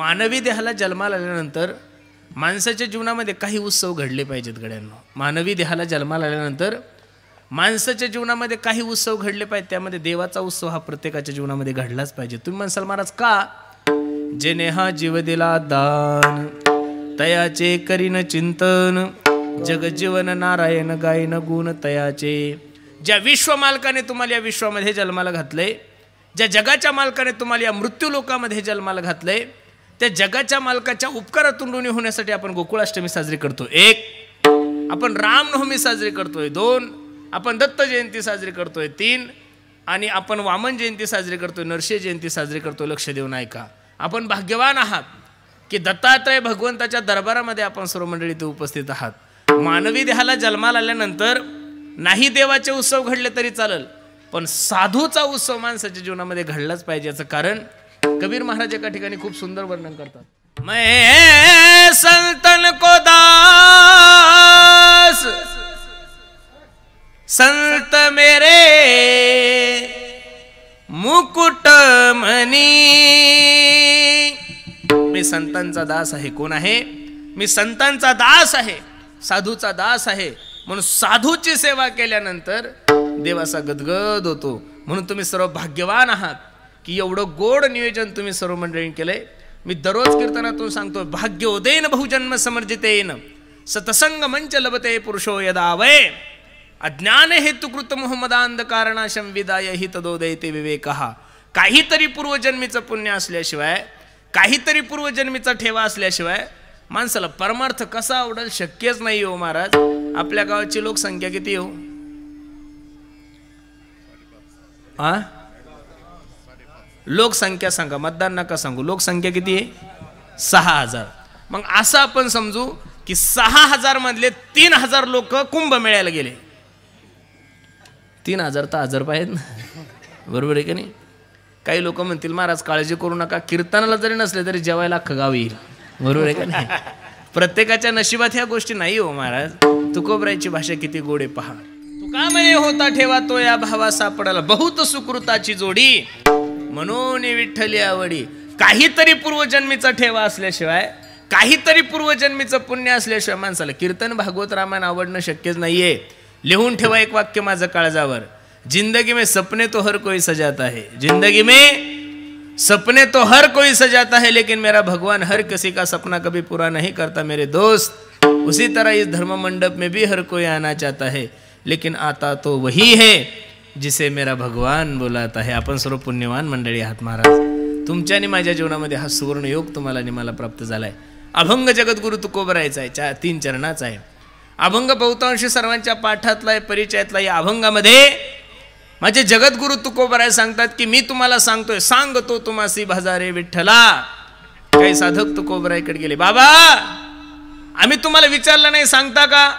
मानवी देहाला जन्माला आल्यानंतर माणसाच्या जीवनामध्ये काही उत्सव घडले पाहिजेत गड्यांनो. मानवी देहाला जन्माला आल्यानंतर माणसाच्या जीवनामध्ये काही उत्सव घडले पाहिजेत. त्यामध्ये देवाचा उत्सव हा प्रत्येकाच्या जीवनामध्ये घडलाच पाहिजे. तुम्ही म्हणसाल महाराज का? जेने हा जीव दिला दान तयाचे करीन चिंतन जगजीवन नारायण गायन गुण तयाचे. ज्या विश्व मालकाने तुम्हाला या विश्वामध्ये जन्माला घातलंय, ज्या जगाच्या मालकाने तुम्हाला या मृत्यू लोकामध्ये जन्माला घातलंय, त्या जगाच्या मालकाच्या उपकारातून ऋणी होण्यासाठी आपण गोकुळाष्टमी साजरी करतो. 1 आपण रामनवमी साजरी करतोय. 2 आपण दत्त जयंती साजरी करतोय. 3 आणि आपण वामन जयंती साजरी करतोय, नरसिंह जयंती साजरी करतोय. लक्ष देऊन ऐका. आपण भाग्यवान आहात की दत्तात्रय भगवंताच्या दरबारामध्ये आपण सर्व मंडळी इथे उपस्थित आहात. मानवी देहाला जन्माला आल्यानंतर नाही देवाचे उत्सव घडले तरी चालेल, पण साधूचा उत्सव माणसाच्या जीवनामध्ये घडलाच पाहिजे. याचं कारण कबीर महाराज एका ठिकाणी खूप सुंदर वर्णन करतात. मैं संतन को दास संत मेरे मुकुट मनी. मी संतांचा दास आहे. कोण आहे? मी संतांचा दास आहे, साधूचा दास आहे. म्हणून साधूची सेवा केल्यानंतर देवाचा गदगद होतो. म्हणून तुम्ही सर्व भाग्यवान आहात की एवढं गोड नियोजन तुम्ही सर्व मंडळींनी केलंय. मी दररोज कीर्तनातून सांगतो, भाग्योदयन बहुजन्म समर्जितेन सतसंग मंच लभते पुरुषो यदा वै अज्ञान हेतुकृत मोहमदांधकारणाशं विदाय हि तदोदयते विवेकः. काहीतरी पूर्वजन्मीचं पुण्य असल्याशिवाय, काहीतरी पूर्वजन्मीचा ठेवा असल्याशिवाय माणसाला परमार्थ कसा आवडेल? शक्यच नाही हो महाराज. आपल्या गावाची लोकसंख्या किती हो? लोकसंख्या सांगा, मतदान नका सांगू. लोकसंख्या किती आहे? 6000. मग असं आपण समजू की 6000 मधले 3000 लोक कुंभमेळ्याला गेले. 3000 तर 1000 पाहिजेत ना, बरोबर आहे की नाही? काही लोक म्हणतील महाराज काळजी करू नका, कीर्तनाला जरी नसले तरी जेवायला अख्खं गाव येईल, बरोबर आहे का नाही? प्रत्येकाच्या नशिबात ह्या गोष्टी नाही हो महाराज. तुकोबरायची भाषा किती गोड आहे पहा. तुका मये होता ठेवा तो या भावा सापडाला बहुत सुकृताची जोडी म्हणून विठ्ठली आवडी. काहीतरी पूर्वजन्मीचा ठेवा असल्याशिवाय, काहीतरी पूर्वजन्मीचं पुण्य असल्याशिवाय माणसाला कीर्तन भागवत रामायण आवडणं शक्यच नाहीये. लिहून ठेवा एक वाक्य माझं काळजावर. जिंदगी में सपने तो हर कोई सजाता है, जिंदगी में सपने तो हर कोई सजाता है, लेकिन मेरा भगवान हर किसी का सपना कभी पूरा नहीं करता मेरे दोस्त. उसी तरह इस धर्म मंडप में भी हर कोई आना चाहता है, लेकिन आता तो वही है जिसे मेरा भगवान बुलाता है. आपण सर्व पुण्यवान मंडळी आहात महाराज. तुमच्या आणि माझ्या जीवनामध्ये हा सुवर्ण योग तुम्हाला आणि मला प्राप्त झालाय. अभंग जगद्गुरु तुकोबरायचा आहे, 3 चरणाचा आहे. अभंग बहुतांशी सर्वांच्या पाठातला आहे, परिचयातला. या अभंगामध्ये माझे जगद्गुरु तुकोबराय सांगतात की मी तुम्हाला सांगतोय, सांगतो तुम्हासी भजारे विठ्ठला. काही साधक तुकोबरायकडे गेले, बाबा आम्ही तुम्हाला विचारलं नाही, सांगता का?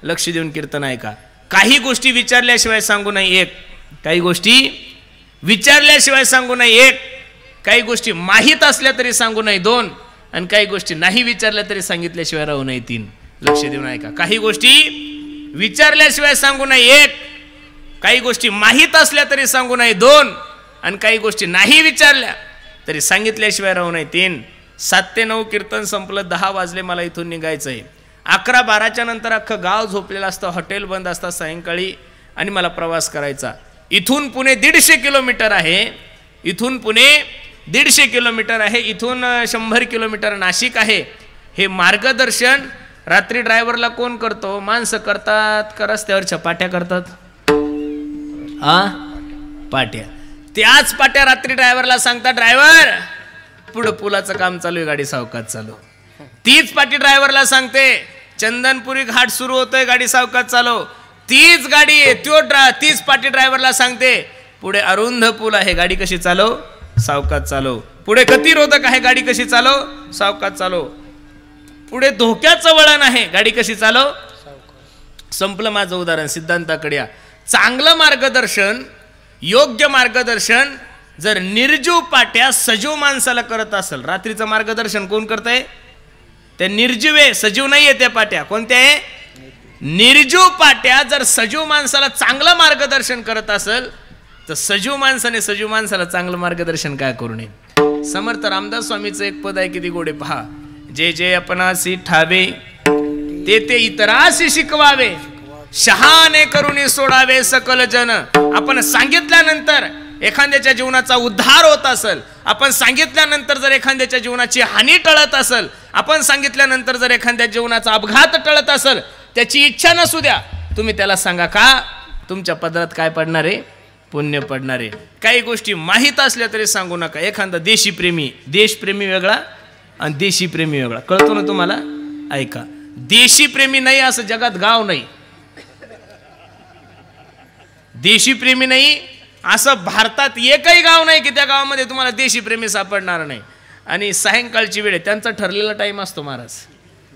लक्ष देऊन कीर्तन ऐका. काही गोष्टी विचारल्याशिवाय सांगू नाही 1, काही गोष्टी विचारल्याशिवाय सांगू नाही 1, काही गोष्टी माहीत असल्या तरी सांगू नाही 2, आणि काही गोष्टी नाही विचारल्या तरी सांगितल्याशिवाय राहू नाही 3. लक्ष देऊन ऐका. काही गोष्टी विचारल्याशिवाय सांगू नाही 1, काही गोष्टी माहीत असल्या तरी सांगू नाही 2, आणि काही गोष्टी नाही विचारल्या तरी सांगितल्याशिवाय राहू नाही 3. 7 ते 9 कीर्तन संपलं. 10 वाजले, मला इथून निघायचं आहे. 11-12च्या नंतर अख्खं गाव झोपलेलं असतं, हॉटेल बंद असतात सायंकाळी, आणि मला प्रवास करायचा. इथून पुणे 150 किलोमीटर आहे. इथून पुणे 150 किलोमीटर आहे. इथून 100 किलोमीटर नाशिक आहे. हे मार्गदर्शन रात्री ड्रायव्हरला कोण करतो? माणसं करतात का रस्त्यावर चपाट्या करतात? पाट्या. त्याच पाट्या रात्री ड्रायव्हरला सांगतात, ड्रायव्हर पुढं पुलाचं काम चालू आहे, गाडी सावकाश चालू. तीच पाटी ड्रायव्हरला सांगते, चंदनपुरी घाट सुरू होतोय, गाडी सावकाश चालव. तीच गाडी तीच पाटी ड्रायव्हरला सांगते, पुढे अरुंध पूल आहे, गाडी कशी चालव? सावकाश चालव. पुढे गतिरोधक आहे, गाडी कशी चालव? सावकाश चालव. पुढे धोक्याचं वळण आहे, गाडी कशी चालव? संपलं माझं उदाहरण. सिद्धांताकडे या. चांगलं मार्गदर्शन, योग्य मार्गदर्शन जर निर्जीव पाट्या सजीव माणसाला करत असेल, रात्रीचं मार्गदर्शन कोण करतंय? त्या निर्जीव आहे, सजीव नाहीये त्या पाट्या. कोणत्या आहे? निर्जीव पाट्या जर सजीव माणसाला चांगलं मार्गदर्शन करत असेल, तर सजीव माणसाने सजीव माणसाला चांगलं मार्गदर्शन काय करू नये? समर्थ रामदास स्वामीचं एक पद आहे, किती गोडे पहा. जे जे आपणासी ठावे ते ते इतरासी शिकवावे, शहाणे करुणी सोडावे सकल जन. आपण सांगितल्यानंतर एखाद्याच्या जीवनाचा उद्धार होत असेल, आपण सांगितल्यानंतर जर एखाद्याच्या जीवनाची हानी टळत असेल, आपण सांगितल्यानंतर जर एखाद्या जीवनाचा अपघात टळत असेल, त्याची इच्छा नसू द्या, तुम्ही त्याला सांगा. का? तुमच्या पदरात काय पडणार आहे? पुण्य पडणार आहे. काही गोष्टी माहीत असल्या तरी सांगू नका. एखादा देशीप्रेमी, देशप्रेमी वेगळा आणि देशीप्रेमी वेगळा, कळतो ना तुम्हाला? ऐका, देशीप्रेमी नाही असं जगात गाव नाही, देशीप्रेमी नाही असं भारतात एकही गाव नाही की त्या गावामध्ये तुम्हाला देशीप्रेमी सापडणार नाही. आणि सायंकाळची वेळ आहे, त्यांचा ठरलेला टाईम असतो महाराज,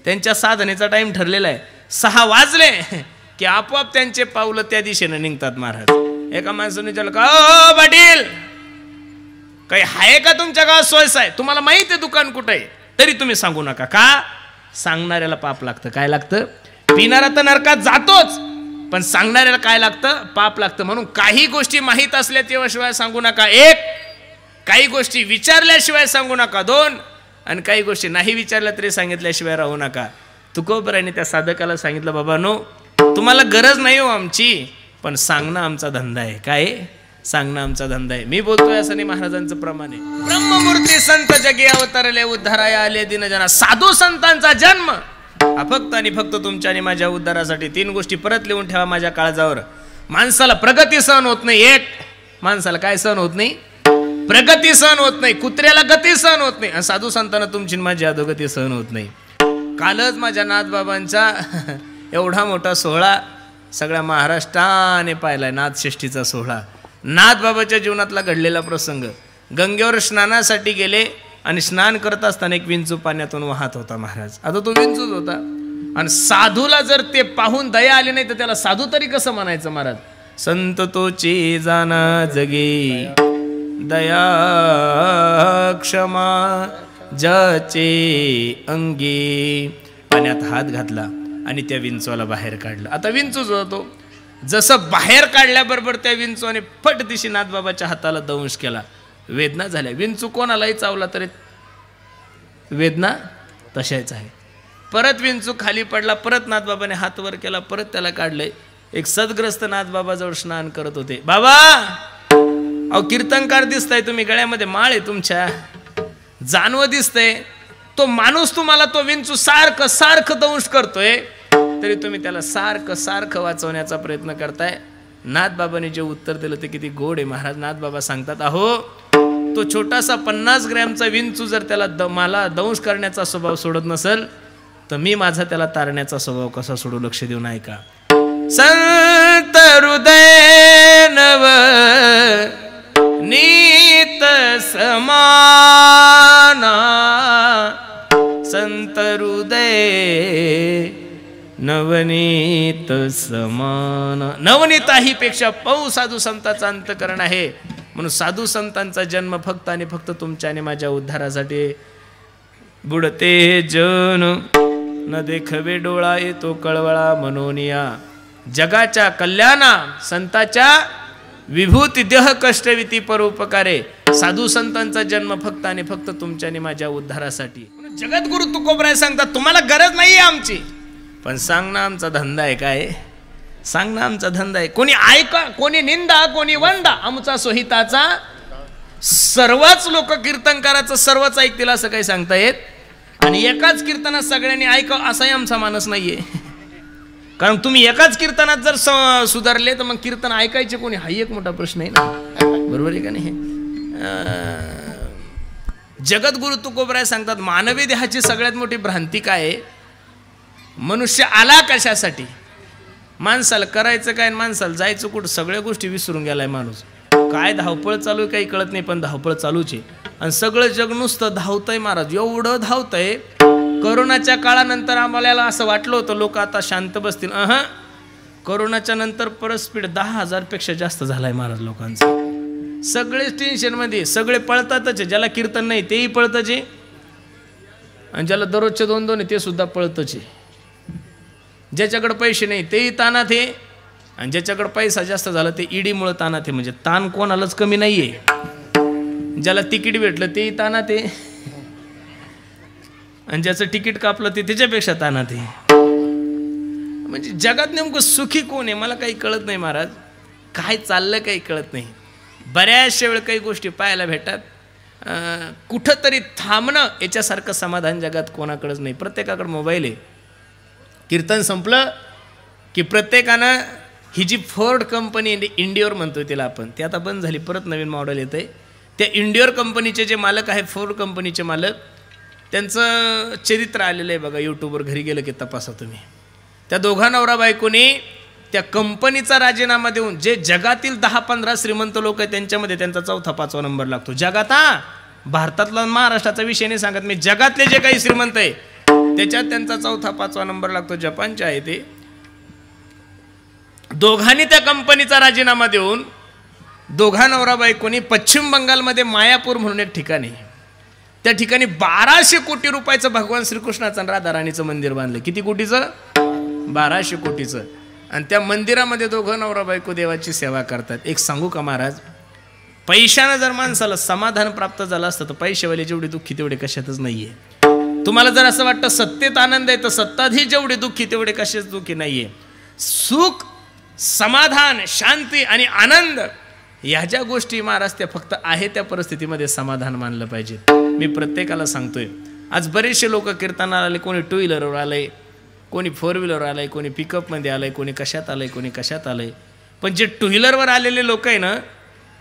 त्यांच्या साधनेचा टाईम ठरलेला आहे. 6 वाजले की आपोआप त्यांचे पावलं त्या दिशेने निघतात महाराज. एका माणसाने विचारलं का, ओ पाटील काही आहे का तुमच्या गावात सोयस आहे? तुम्हाला माहित आहे दुकान कुठे आहे, तरी तुम्ही सांगू नका. का? सांगणाऱ्याला पाप लागतं. काय लागतं? पिणारा तर नरकात जातोच, पण सांगणाऱ्याला काय लागतं? पाप लागतं. म्हणून काही गोष्टी माहीत असल्याशिवाय सांगू नका. 1, काही गोष्टी विचारल्याशिवाय सांगू नका. 2, आणि काही गोष्टी नाही विचारल्या तरी सांगितल्याशिवाय राहू नका. तुकोबराने त्या साधकाला सांगितलं, बाबा नो, तुम्हाला गरज नाही हो आमची, पण सांगणं आमचा धंदा आहे. काय? सांगणं आमचा धंदा आहे. मी बोलतोय असं नाही, महाराजांचं प्रमाण आहे. ब्रह्ममूर्ती संत जगे अवतरले, उद्धाराया आले दिनजना. साधू संतांचा जन्म हा फक्त आणि फक्त तुमच्या आणि माझ्या उद्धारासाठी. 3 गोष्टी परत लिहून ठेवा माझ्या काळजावर. माणसाला प्रगती सहन होत नाही. 1, माणसाला काय सहन होत नाही? प्रगती सहन होत नाही. कुत्र्याला गती सहन होत नाही. आणि साधू संतांना तुमची माझी अधोगती सहन होत नाही. कालच माझ्या नाथबाबांचा एवढा मोठा सोहळा सगळ्या महाराष्ट्राने पाहिलाय, नाथषष्ठीचा सोहळा. नाथबाबाच्या जीवनातला घडलेला प्रसंग. गंगेवर स्नानासाठी गेले आणि स्नान करत असताना एक विंचू पाण्यातून वाहत होता महाराज. आता तो विंचूच होता, आणि साधूला जर ते पाहून दया आली नाही तर त्याला साधू तरी कसं म्हणायचं महाराज? संत तोची जाना जगे दया क्षमा ज्याचे अंगी. पाण्यात हात घातला आणि त्या विंचूला बाहेर काढलं. आता विंचूच होतो, जसं बाहेर काढल्याबरोबर त्या विंचूने फट दिशी नाथबाबाच्या हाताला दंश केला. वेदना झाल्या. विंचू कोणालाही चावला तरी वेदना तशाच आहे. परत विंचू खाली पडला, परत नाथबाबाने हात वर केला, परत त्याला काढले. एक सदग्रस्त नाथबाबाजवळ स्नान करत होते. बाबा, अहो कीर्तनकार दिसताय तुम्ही, गळ्यामध्ये माळ आहे तुमच्या, जानवं दिसतंय. तो माणूस तुम्हाला, तो विंचू सारखं सारखं दंश करतोय, तरी तुम्ही त्याला सारखं सारखं वाचवण्याचा प्रयत्न करताय. नाथबाबाने जे उत्तर दिलं ते किती गोड आहे महाराज. नाथबाबा सांगतात, अहो तो छोटासा 50 ग्रॅमचा विंचू जर त्याला मला दंश करण्याचा स्वभाव सोडत नसेल, तर मी माझा त्याला तारण्याचा स्वभाव कसा सोडू? लक्ष देऊन ऐका. संत हृदय नव नीत समाना, संत हृदय नवनीत समान. नवनीताही पेक्षा पाहू साधू संतांचा अंतकरण आहे. म्हणून साधू संतांचा जन्म फक्त आणि फक्त तुमच्या आणि माझ्या उद्धारासाठी. बुडते जन न देखवे डोळा येतो कळवळा मनोनिया. जगाच्या कल्याणा संताच्या विभूती देह कष्टविती परोपकारे. साधू संतांचा जन्म फक्त आणि फक्त तुमच्या आणि माझ्या उद्धारासाठी. जगद्गुरु तुकोबराय सांगतात, तुम्हाला गरज नाहीये आमची, पण सांगणं आमचा धंदा आहे. काय? सांगणं आमचा धंदा आहे. कोणी ऐका, कोणी निंदा, कोणी वंदा, आमचा सोहिताचा. सर्वच लोक कीर्तनकाराचं सर्वच ऐकतील असं काही सांगता येत, आणि एकाच कीर्तनात सगळ्यांनी ऐका असाही आमचा मानस नाहीये. कारण तुम्ही एकाच कीर्तनात जर सुधारले तर मग कीर्तन ऐकायचे कोणी, हा एक मोठा प्रश्न आहे ना. बरोबर आहे का नाही? जगद्गुरु तुकोबराय सांगतात, मानवी देहाची सगळ्यात मोठी भ्रांती काय आहे? मनुष्य आला कशासाठी? माणसाला करायचं काय, माणसाला जायचं कुठं, सगळ्या गोष्टी विसरून गेलाय माणूस. काय धावपळ चालू आहे काही कळत नाही, पण धावपळ चालूच आहे. आणि सगळं जग नुसतं धावतंय महाराज, एवढं धावतंय. कोरोनाच्या काळानंतर आम्हाला असं वाटलं होतं लोक आता शांत बसतील. कोरोनाच्या नंतर परत स्पीड 10,000 पेक्षा जास्त झालाय महाराज लोकांचं. सगळेच टेन्शन मध्ये, सगळे पळतातच. ज्याला कीर्तन नाही तेही पळतच आहे, आणि ज्याला दररोजचे 2-2 आहे ते सुद्धा पळतच आहे. ज्याच्याकडे पैसे नाही तेही तानात आहे, आणि ज्याच्याकडे पैसा जास्त झाला ते ईडीमुळे तानात आहे. म्हणजे ताण कोणालाच कमी नाहीये. ज्याला तिकीट भेटलं ते ताना ते, आणि ज्याचं तिकीट कापलं ते त्याच्यापेक्षा ताना ते. म्हणजे जगात नेमकं सुखी कोण आहे मला काही कळत नाही महाराज. काय चाललं काही कळत नाही. बऱ्याचशा वेळ काही गोष्टी पाहायला भेटतात. कुठंतरी थांबणं याच्यासारखं समाधान जगात कोणाकडेच नाही. प्रत्येकाकडे मोबाईल आहे. कीर्तन संपलं की प्रत्येकानं ही जी फोर्ड कंपनी इंडिओर म्हणतोय तिला आपण, ती आता बंद झाली, परत नवीन मॉडेल येतं आहे. त्या इंडिओर कंपनीचे जे मालक आहे, फोर्ड कंपनीचे मालक, त्यांचं चरित्र आलेलं आहे बघा यूट्यूबवर, घरी गेलं की तपासा तुम्ही. त्या दोघा नवरा बायकोनी त्या कंपनीचा राजीनामा देऊन, जे जगातील 10-15 श्रीमंत लोक आहेत त्यांच्यामध्ये त्यांचा 4-5 नंबर लागतो जगात. भारतातला महाराष्ट्राचा विषय नाही सांगत मी, जगातले जे काही श्रीमंत आहे त्याच्यात त्यांचा 4-5 नंबर लागतो. जपानचे आहे ते. दोघांनी त्या कंपनीचा राजीनामा देऊन दोघा नवरा बायकोनी पश्चिम बंगालमध्ये मायापूर म्हणून एक ठिकाणी, त्या ठिकाणी 1200 कोटी रुपयाचं भगवान श्रीकृष्णाचं आणि राधा राणीचं मंदिर बांधलं. किती कोटीचं? 1200 कोटीचं. आणि त्या मंदिरामध्ये दोघं नवरा बायको देवाची सेवा करतात. एक सांगू का महाराज, पैशानं जर माणसाला समाधान प्राप्त झालं असतं तर पैशावाले जेवढे दुःखी तेवढे कशातच नाहीये. तुम्हाला जर असं वाटतं सत्तेत आनंद आहे तर सत्ताधी जेवढे दुःखी तेवढे कशाच दुःखी नाहीये. सुख, समाधान, शांती आणि आनंद ह्या ज्या गोष्टी महाराज त्या फक्त आहे त्या परिस्थितीमध्ये समाधान मानलं पाहिजे. मी प्रत्येकाला सांगतोय. आज बरेचसे लोक कीर्तनाला आले, कोणी 2 व्हीलरवर आलंय, कोणी 4 व्हीलरवर आलंय, कोणी पिकअपमध्ये आलंय, कोणी कशात आलंय, कोणी कशात आलंय. पण जे 2 व्हीलरवर आलेले लोक आहे ना,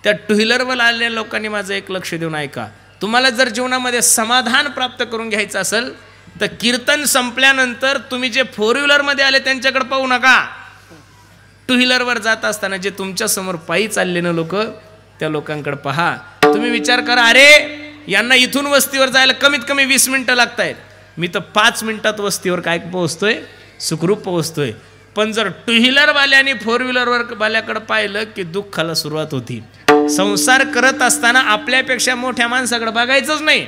त्या 2 व्हीलरवर आलेल्या लोकांनी माझं एक लक्ष देऊन ऐका. तुम्हाला जर जीवनामध्ये समाधान प्राप्त करून घ्यायचं असेल तर कीर्तन संपल्यानंतर तुम्ही जे 4 व्हीलरमध्ये आले त्यांच्याकडे पाहू नका. 2 व्हीलरवर जात असताना जे तुमच्या समोर पायी चालले ना लोक, त्या लोकांकडे पहा. तुम्ही विचार करा, अरे यांना इथून वस्तीवर जायला कमीत कमी 20 मिनिटं लागत आहेत, मी तर 5 मिनिटात वस्तीवर काय पोहोचतोय, सुखरूप पोहोचतोय. पण जर 2 व्हीलरवाल्याने 4 व्हीलरवर वाल्याकडे पाहिलं की दुःखाला सुरुवात होती. संसार करत असताना आपल्यापेक्षा मोठ्या माणसाकडे बघायचंच नाही,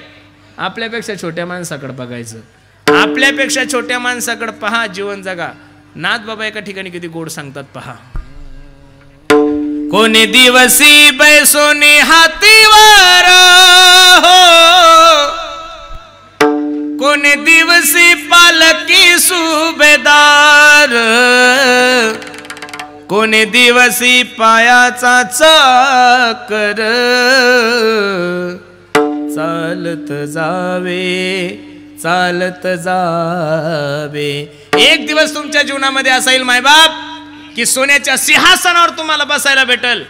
आपल्यापेक्षा छोट्या माणसाकडे बघायचं. आपल्यापेक्षा छोट्या माणसाकडे पहा, जीवन जगा. नाथ बाबा एका ठिकाणी किती गोड सांगतात पहा. कोणी दिवसी बैसोनी हातीवर हो, कोणी दिवसी पालकी सुभेदार, कोणी दिवसी पायाचा चाकर, चालत जावे चालत जावे. एक दिवस तुमच्या जीवनामध्ये असा येईल मायबाप की सोन्याच्या सिंहासनावर तुम्हाला बसायला भेटल.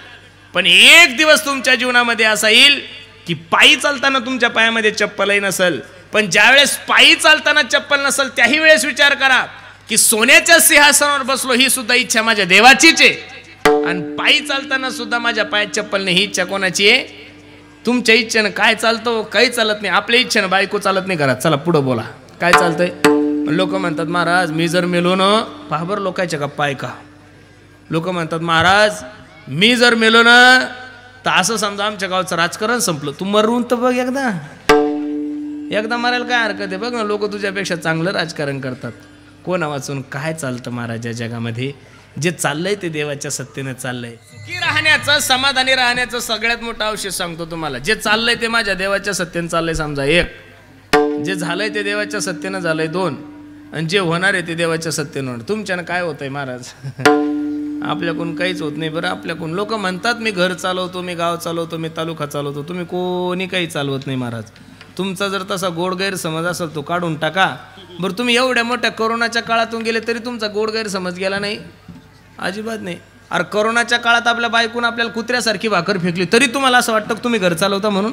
पण एक दिवस तुमच्या जीवनामध्ये असा येईल की पायी चालताना तुमच्या पायामध्ये चप्पलही नसेल. पण ज्यावेळेस पायी चालताना चप्पल नसेल त्याही वेळेस विचार करा की सोन्याच्या सिंहासनावर बसलो ही सुद्धा इच्छा माझ्या देवाचीच आहे, आणि पायी चालताना सुद्धा माझ्या पायात चप्पल नाही ही इच्छा कोणाची आहे? तुमच्या इच्छेनं. काय चालतं? काही चालत नाही. आपल्या इच्छेनं बायको चालत नाही घरात. चला पुढं बोला, काय चालतंय? लोक म्हणतात महाराज मी जर मेलो ना, पहा बरं लोकांच्या गप्पा ऐका. लोक म्हणतात महाराज मी जर मेलो ना तर असं समजा आमच्या गावचं राजकारण संपलं. तू मरून तर बघ एकदा, एकदा मारायला काय हरकत आहे? बघ ना, लोक तुझ्यापेक्षा चांगलं राजकारण करतात. कोणा वाचून काय चालतं महाराज या जगामध्ये? जे चाललंय ते देवाच्या सत्तेने चाललंय. सुखी राहण्याचं, समाधानी राहण्याचं सगळ्यात मोठं औषध सांगतो तुम्हाला. जे चाललंय ते माझ्या देवाच्या सत्तेने चाललंय समजा 1, जे झालंय ते देवाच्या सत्तेनं झालंय 2, आणि जे होणार आहे ते देवाच्या सत्तेनं होणार. तुमच्यानं काय होतंय महाराज? आपल्याकडून काहीच होत नाही. बरं आपल्याकडून लोक म्हणतात मी घर चालवतो, मी गाव चालवतो, मी तालुका चालवतो. तुम्ही कोणी काही चालवत नाही महाराज. तुमचा जर तसा गोड गैरसमज असेल तो काढून टाका. बरं तुम्ही एवढ्या मोठ्या कोरोनाच्या काळातून गेले तरी तुमचा गोड गैरसमज गेला नाही? अजिबात नाही. अरे कोरोनाच्या काळात आपल्या बायकून आपल्याला कुत्र्यासारखी भाकर फेकली तरी तुम्हाला असं वाटतं तुम्ही घर चालवता म्हणून?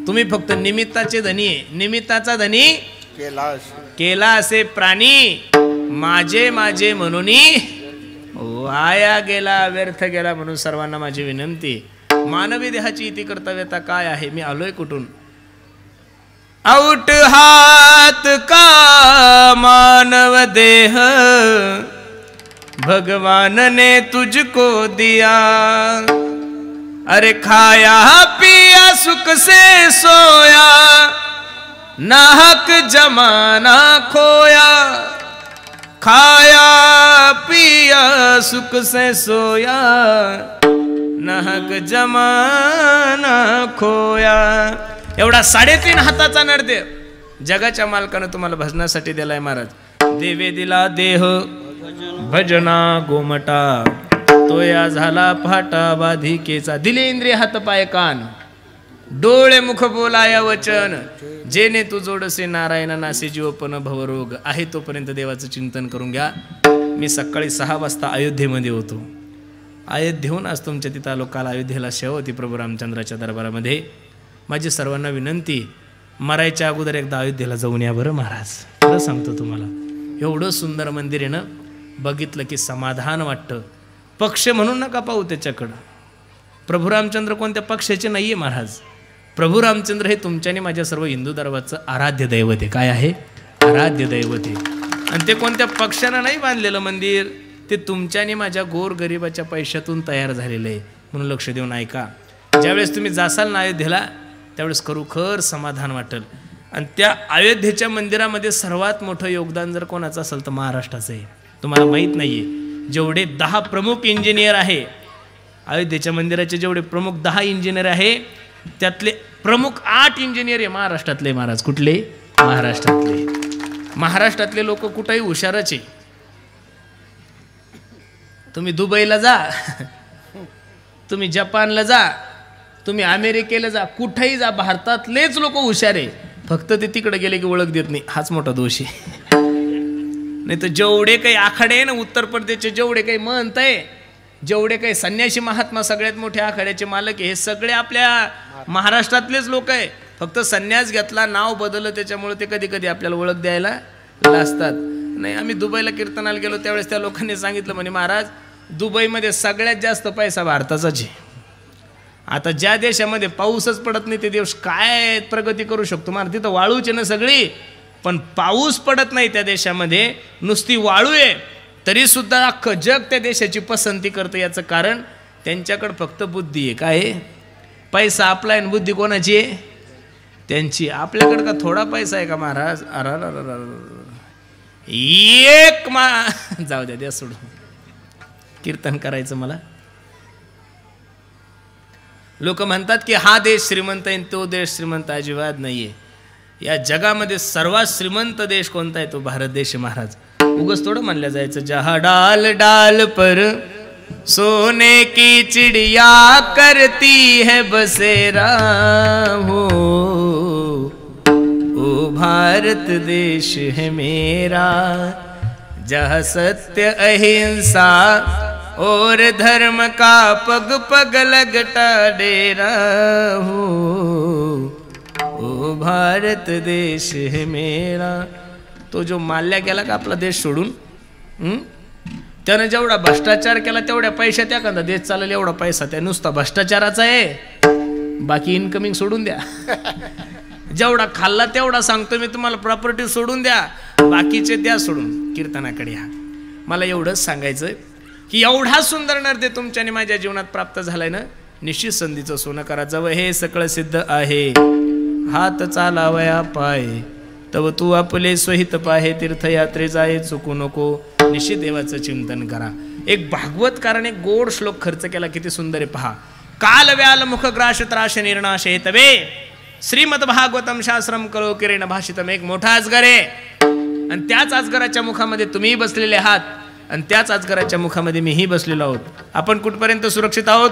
तुम्ही फक्त निमित्ताचे धनी आहे. निमित्ताचा धनी केला असे प्राणी, माझे माझे म्हणून वाया गेला, व्यर्थ गेला. म्हणून सर्वांना माझी विनंती, मानवी देहाची इति कर्तव्यता काय आहे? मी आलोय कुठून? औट हात का मानव देह भगवान ने तुझको दिया, अरे खाया पिया सुख से सोया, नाहक जमाना खोया, खाया पिया सुख से सोया, नाहक जमाना खोया. एवढा 3.5 हाताचा नरदेव जगाच्या मालकानं तुम्हाला भजनासाठी दिलाय महाराज. देवे दिला देह भजना गोमटा, तोया झाला फाटा बाधिकेचा. दिले इंद्रिय हात पाय कान, डोळे मुख बोलाया वचन, जेने तू जोडसे नारायण नासी जीवपन भवरोग. आहे तोपर्यंत देवाचं चिंतन करून घ्या. मी सकाळी 6 वाजता अयोध्येमध्ये होतो. अयोध्येहून आज तुमच्या तिथं आलो. काल अयोध्येला सेवा होती प्रभू रामचंद्राच्या दरबारामध्ये. माझी सर्वांना विनंती, मरायच्या अगोदर एकदा अयोध्येला जाऊन या बरं महाराज. खरं सांगतो तुम्हाला, एवढं सुंदर मंदिर आहे ना, बघितलं की समाधान वाटतं. पक्ष म्हणून नका पाहू त्याच्याकडं. प्रभू रामचंद्र कोणत्या पक्षाचे नाही आहे महाराज. प्रभू रामचंद्र हे तुमच्याने माझ्या सर्व हिंदू धर्माचं आराध्य दैवत आहे. काय आहे? आराध्य दैवत आहे. आणि ते कोणत्या पक्षानं नाही बांधलेलं मंदिर, ते तुमच्याने माझ्या गोरगरिबाच्या पैशातून तयार झालेलं आहे. म्हणून लक्ष देऊन ऐका. ज्यावेळेस तुम्ही जासाल ना अयोध्येला, त्यावेळेस खरोखर समाधान वाटेल. आणि त्या अयोध्येच्या मंदिरामध्ये सर्वात मोठं योगदान जर कोणाचं असेल तर महाराष्ट्राचं आहे. तुम्हाला माहीत नाही आहे, जेवढे 10 प्रमुख इंजिनियर आहे अयोध्येच्या मंदिराचे, जेवढे प्रमुख 10 इंजिनियर आहे, त्यातले प्रमुख 8 इंजिनियर आहे महाराष्ट्रातले महाराज. कुठले? महाराष्ट्रातले. महाराष्ट्रातले लोक कुठेही हुशारच आहे. तुम्ही दुबईला जा, तुम्ही जपानला जा, तुम्ही अमेरिकेला जा, कुठेही जा, भारतातलेच लोक हुशार आहे. फक्त ते तिकडे गेले की ओळख देत नाही. हाच मोठा दोष आहे. नाही तर जेवढे काही आखाडे आहे ना उत्तर प्रदेशचे, जेवढे काही महंत आहे, जेवढे काही संन्यासी महात्मा, सगळ्यात मोठे आखाड्याचे मालक आहे, हे सगळे आपल्या महाराष्ट्रातलेच लोक आहे. फक्त संन्यास घेतला, नाव बदललं, त्याच्यामुळे ते कधी कधी आपल्याला ओळख द्यायला लाजतात. नाही, आम्ही दुबईला कीर्तनाला गेलो त्यावेळेस त्या लोकांनी सांगितलं, म्हणे महाराज दुबईमध्ये सगळ्यात जास्त पैसा भारताचाच आहे. आता ज्या देशामध्ये पाऊसच पडत नाही ते देश काय प्रगती करू शकतो? महाराज तिथं वाळूच आहे ना सगळी, पण पाऊस पडत नाही त्या देशामध्ये, नुसती वाळू आहे, तरी सुद्धा अख्खं जग त्या देशाची पसंती करतं. याचं कारण त्यांच्याकडं फक्त बुद्धी आहे. काय आहे? पैसा आपला आहे आणि बुद्धी कोणाची आहे? त्यांची. आपल्याकडं का थोडा पैसा आहे का महाराज? एक जाऊ द्या, द्या सोडून. कीर्तन करायचं मला. लोक म्हणतात की हा देश श्रीमंत आहे, तो देश श्रीमंत. अजिबात नाहीये. या जगामध्ये सर्वात श्रीमंत देश कोणता आहे? तो भारत देश महाराज. उगच थोडं म्हणलं जायचं जहा डाल डाल पर सोने की चिड़िया करती है बसेरा हो, ओ भारत देश है मेरा, जहाँ सत्य अहिंसा और धर्म का पग पग लगता डेरा हो, ओ भारत देश है मेरा. तो जो माल्ल्या गेला का आपला देश सोडून, त्यानं जेवढा भ्रष्टाचार केला तेवढ्या पैशात एखादा देश चालेल, एवढा पैसा त्या नुसता भ्रष्टाचाराचा आहे. बाकी इनकमिंग सोडून द्या. जेवढा खाल्ला तेवढा सांगतो मी तुम्हाला, प्रॉपर्टी सोडून द्या, बाकीचे द्या सोडून, कीर्तनाकडे या. मला एवढंच सांगायचं की एवढा सुंदर नर्दे तुमच्याने माझ्या जीवनात प्राप्त झालाय ना, निश्चित संधीचं सोनं करा. जवळ हे सगळं सिद्ध आहे, हात चालावया पाय, तव तू आपले स्वहित पाहे, तीर्थयात्रे जाये चुकू नको. निश्चित देवाचं चिंतन करा. एक भागवतकाराने एक गोड श्लोक खर्च केला, किती सुंदर आहे पहा. काल व्याल मुख ग्राश त्राश निर्नाश हेतवे, श्रीमद भागवतम शास्त्रम करो किरेन भाषितम. एक मोठा अजगर आहे आणि त्याच अजगराच्या मुखामध्ये तुम्ही बसलेले आहात आणि त्याच अजगराच्या मुखामध्ये मीही बसलेलो आहोत. आपण कुठपर्यंत सुरक्षित आहोत?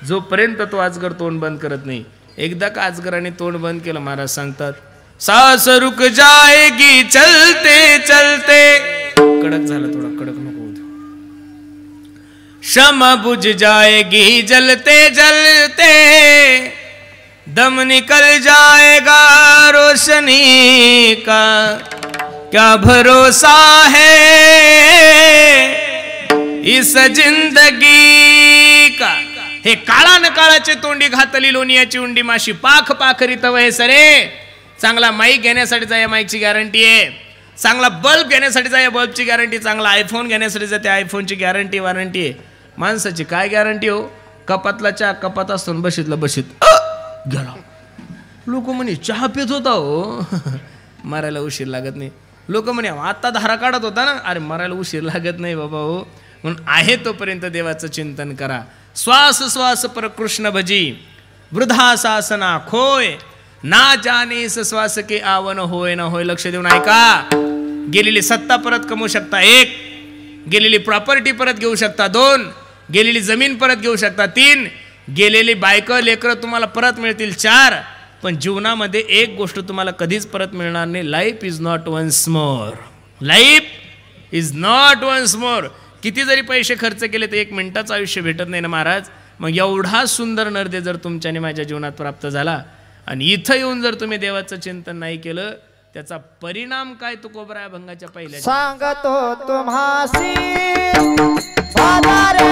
जोपर्यंत तो अजगर तोंड बंद करत नाही. एकदा का अजगराने तोंड बंद केलं, महाराज सांगतात सांस रुक जाएगी चलते चलते. कडक झालं, थोडा कडक नको होत. शमा बुझ जाएगी जलते जलते, दम निकल जाएगा रोशनी का, क्या भरोसा है इस जिंदगी का. हे काळा न काळाचे तोंडी घातली लोणियाची उंडी माशी, पाख पाखरीत वय सरे. चांगला माईक घेण्यासाठी या माईकची गॅरंटी आहे, चांगला बल्ब घेण्यासाठी या बल्बची गॅरंटी, चांगला आयफोन घेण्यासाठी त्या आयफोनची गॅरंटी वॉरंटी आहे. माणसाची काय गॅरंटी हो? कपातला चहा कपात असतो, बशीतला बशीत गेला. लोक म्हणे चहा पित होता हो, मरायला उशीर लागत नाही. लोक म्हणे आता धारा काढत होता ना, अरे मरायला उशीर लागत नाही बाबा हो. म्हणून आहे तोपर्यंत देवाचं चिंतन करा. श्वास श्वास पर कृष्ण भजी वृद्धा सासना खोय ना जानेस श्वास के आवन होय न होय. लक्ष देऊन ऐका. गेलेली सत्ता परत कमवू शकता 1, गेलेली प्रॉपर्टी परत घेऊ शकता 2, गेलेली जमीन परत घेऊ शकता 3, गेलेली बायका लेकरं तुम्हाला परत मिळतील 4, पण जीवनामध्ये एक गोष्ट तुम्हाला कधीच परत मिळणार नाही. Life is not once more. Life is not once more. किती जरी पैसे खर्च केले तर 1 मिनिटाचं आयुष्य भेटत नाही ना महाराज. मग एवढा सुंदर नरदे जर तुमच्याने माझ्या जीवनात प्राप्त झाला आणि इथं येऊन जर तुम्ही देवाचं चिंतन नाही केलं त्याचा परिणाम काय तुकोबराय अभंगाच्या पहिल्या सांगतो तुम्हासी बाजारे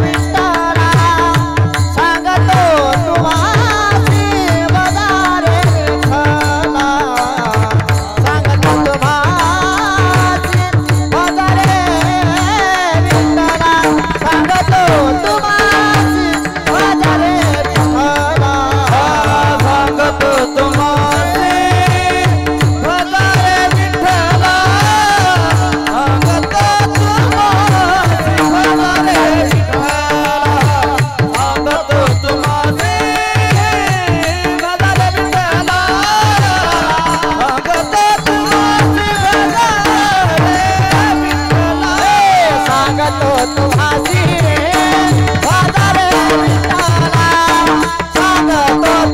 विठ्ठला सांगतो तुम्हासी बाजारे विठ्ठला सांगतो तुम्हासी बाजारे विठ्ठला सांगतो तुम्हासी बाजारे विठ्ठला सांगतो तुम्हासी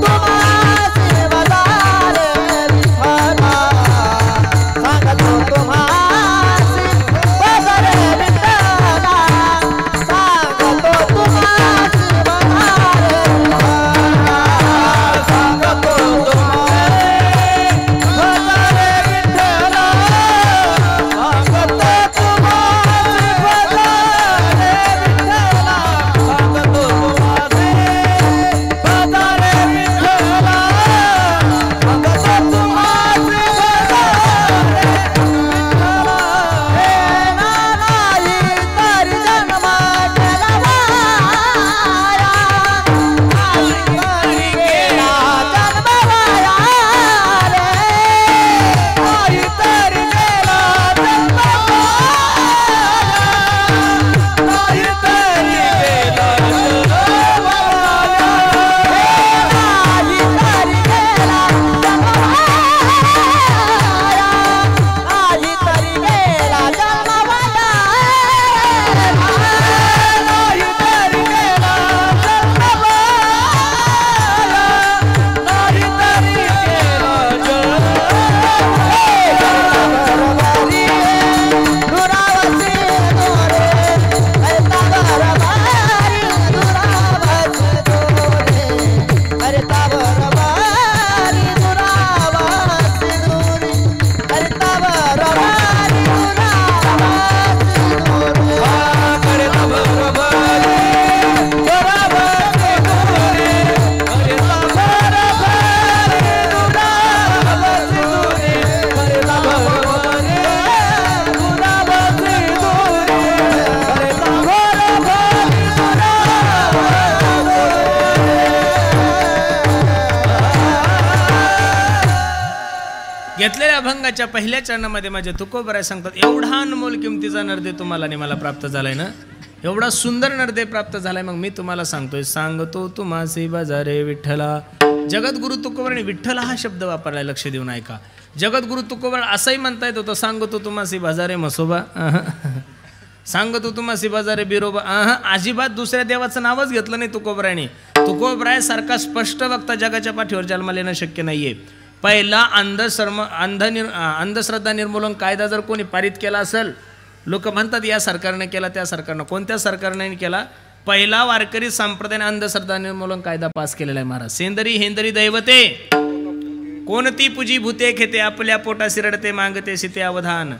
घेतलेल्या अभंगाच्या पहिल्या चरणामध्ये माझे तुकोबराय सांगतात एवढा अनमोल किमतीचा नरदे तुम्हाला आणि मला प्राप्त झालाय ना, एवढा सुंदर नरदे प्राप्त झालाय. मग मी तुम्हाला सांगतोय, सांगतो तुम्हासी बाजारे विठ्ठला. जगद्गुरु तुकोबराने विठ्ठला हा शब्द वापरलाय. लक्ष देऊन ऐका. जगद्गुरु तुकोबरा असंही म्हणता येत होतं, सांगतो तुम्हासी बाजारे मसोबा, सांगतो तुम्हासी बाजारे बिरोबा, अजिबात दुसऱ्या देवाचं नावच घेतलं नाही तुकोबराने. तुकोबराय सारखा स्पष्ट वक्ता जगाच्या पाठीवर जन्माला येणं शक्य नाहीये. पहिला अंधश्रद्धा निर्मूलन कायदा जर कोणी पारित केला असेल, लोक म्हणतात या सरकारने केला त्या सरकारनं, कोणत्या सरकारने केला? पहिला वारकरी संप्रदायाने अंधश्रद्धा निर्मूलन कायदा पास केलेला आहे महाराज. सेंदरी हेंदरी दैवते कोणती पूजी भूते खेते, आपल्या पोटाशी रडते मागते सीते अवधान.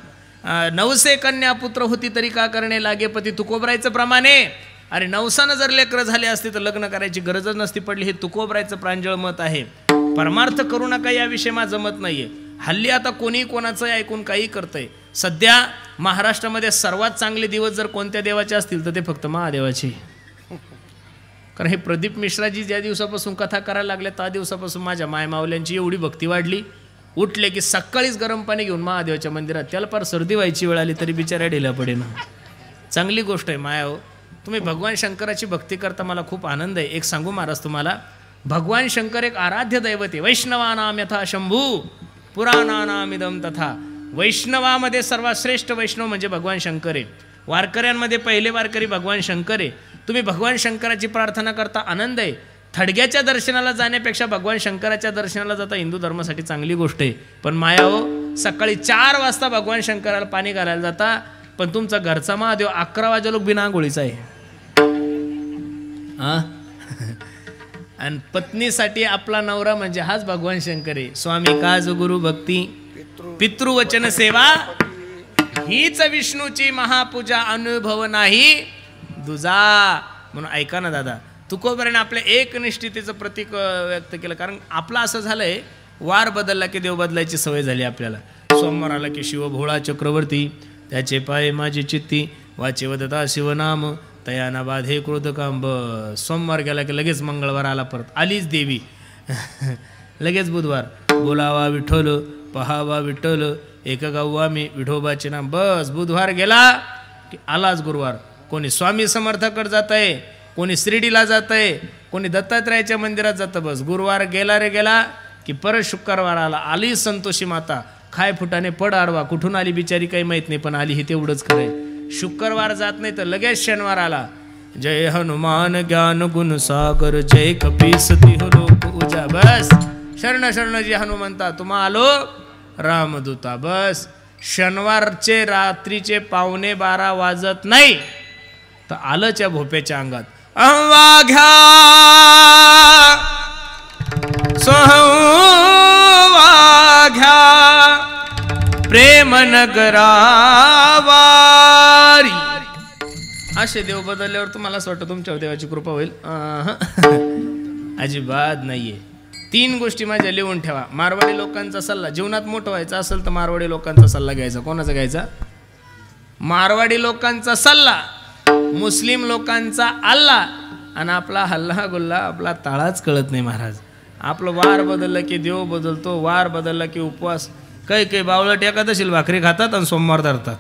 900 कन्या पुत्र होती तरी का करणे लागे पती. तुकोबरायचं प्रमाणे अरे 900 जर लेकरं झाले असते तर लग्न करायची गरजच नसती पडली. हे तुकोबरायचं प्रांजळ मत आहे. परमार्थ करू नका याविषयी माझं मत नाहीये. हल्ली आता कोणी कोणाचं ऐकून काही करतंय. सध्या महाराष्ट्रामध्ये सर्वात चांगले दिवस जर कोणत्या देवाचे असतील तर ते फक्त महादेवाचे. कारण हे प्रदीप मिश्राजी ज्या दिवसापासून कथा करायला लागल्या त्या दिवसापासून माझ्या मायमावल्यांची एवढी भक्ती वाढली. उठले की सकाळीच गरम पाणी घेऊन महादेवाच्या मंदिरात. त्याला फार सर्दी व्हायची वेळ आली तरी बिचाऱ्या ढिला पडे ना. चांगली गोष्ट आहे माया. तुम्ही भगवान शंकराची भक्ती करता, मला खूप आनंद आहे. एक सांगू महाराज तुम्हाला, भगवान शंकर एक आराध्य दैवत आहे. वैष्णवानाम यथा शंभू पुराणानामिदम तथा. वैष्णवामध्ये सर्वात श्रेष्ठ वैष्णव म्हणजे भगवान शंकर आहे. वारकऱ्यांमध्ये पहिले वारकरी भगवान शंकर आहे. तुम्ही भगवान शंकराची प्रार्थना करता, आनंद आहे. थडग्याच्या दर्शनाला जाण्यापेक्षा भगवान शंकराच्या दर्शनाला जाता हिंदू धर्मासाठी चांगली गोष्ट आहे. पण माया हो, सकाळी 4 वाजता भगवान शंकराला पाणी घालायला जाता, पण तुमचा घरचा महादेव 11 वाजे लोक बिना आंघोळीचा आहे. आणि पत्नीसाठी आपला नवरा म्हणजे हाच भगवान शंकर आहे. स्वामी काज गुरु भक्ती पितृवचन सेवा हीच विष्णूची महापूजा, अनुभव नाही दुजा. म्हणून ऐका ना दादा, तुकोबाराने आपल्या एकनिष्ठतेचं प्रतीक व्यक्त केलं. कारण आपलं असं झालंय, वार बदलला की देव बदलायची सवय झाली आपल्याला. सोमवार आला की शिव भोळा चक्रवर्ती, त्याचे पाय माझी चित्ती, वाचे वदता शिवनाम, तयाना बाधे क्रोध काम. सोमवार गेला की लगेच मंगळवार आला, परत आलीच देवी. लगेच बुधवार, बोलावा विठ्ठल पहावा विठ्ठल, एक गावा मी विठोबाचे नाम. बस बुधवार गेला की आलाच गुरुवार. कोणी स्वामी समर्थाकडे जात आहे, कोणी शिर्डीला जात आहे, कोणी दत्तात्रयाच्या मंदिरात जातं. बस गुरुवार गेला रे गेला की परत शुक्रवार आला. आली संतोषी माता, खाय फुटाने पड आडवा. कुठून आली बिचारी काही माहीत नाही, पण आली हे तेवढंच खरंय. शुक्रवार जात नाही तर लगेच शनिवार आला. जय हनुमान ज्ञान गुण सागर, जय कपीस तिह लोक उजा. बस शरण शरण जी हनुमंता, तुम्हा आलो रामदूता. बस शनिवारचे रात्रीचे 11:15 वाजत नाही तर आलंच्या भोप्याच्या अंगात. वाघ्या वाघ्या प्रेम नगरावारी. असे देव बदलल्यावर तुम्हाला असं वाटतं तुमच्यावर देवाची कृपा होईल? अजिबात नाहीये. 3 गोष्टी माझ्या लिहून ठेवा. मारवाडी लोकांचा सल्ला, जीवनात मोठं व्हायचं असेल तर मारवाडी लोकांचा सल्ला घ्यायचा. कोणाचा घ्यायचा? मारवाडी लोकांचा सल्ला, मुस्लिम लोकांचा अल्ला, आणि आपला हल्ला गुल्ला, आपला ताळाच कळत नाही महाराज. आपलं वार बदललं की देव बदलतो, वार बदलला की उपवास. काही काही बावळट एकादशीला भाकरी खातात आणि सोमवार धरतात,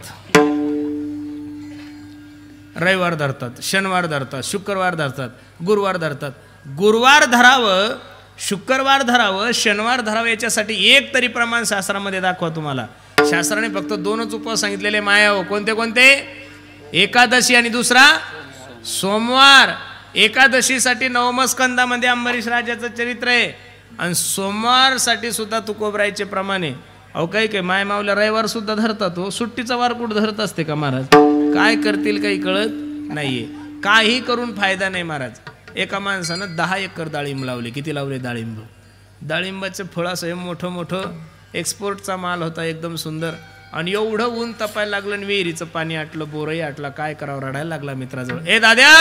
रविवार धरतात, शनिवार धरतात, शुक्रवार धरतात, गुरुवार धरतात. गुरुवार धरावं, शुक्रवार धरावं, शनिवार धरावं, याच्यासाठी एक तरी प्रमाण शास्त्रामध्ये दाखवा तुम्हाला. शास्त्राने फक्त 2च उपवास सांगितलेले माया हो. कोणते कोणते? एकादशी आणि दुसरा सोमवार. एकादशीसाठी नवमस्कंदामध्ये अंबरीश राजाचं चरित्र आहे, आणि सोमवारसाठी सुद्धा तुकोबरायचे प्रमाणे. अहो काही काही माय मावल्या रविवार सुद्धा धरतात हो. सुट्टीचा वार कुठं धरत असते का महाराज? काय करतील काही कळत नाहीये. काही करून फायदा नाही महाराज. एका माणसानं 10 एकर डाळिंब लावले. किती लावले डाळिंब? डाळिंबाचं फळ असं मोठं मोठं, एक्सपोर्टचा माल होता, एकदम सुंदर. आणि एवढं ऊन तपायला लागलं, आणि विहिरीचं पाणी आटलं, बोरही आटला. काय करावं, रडायला लागला मित्राजवळ. ए दाद्या,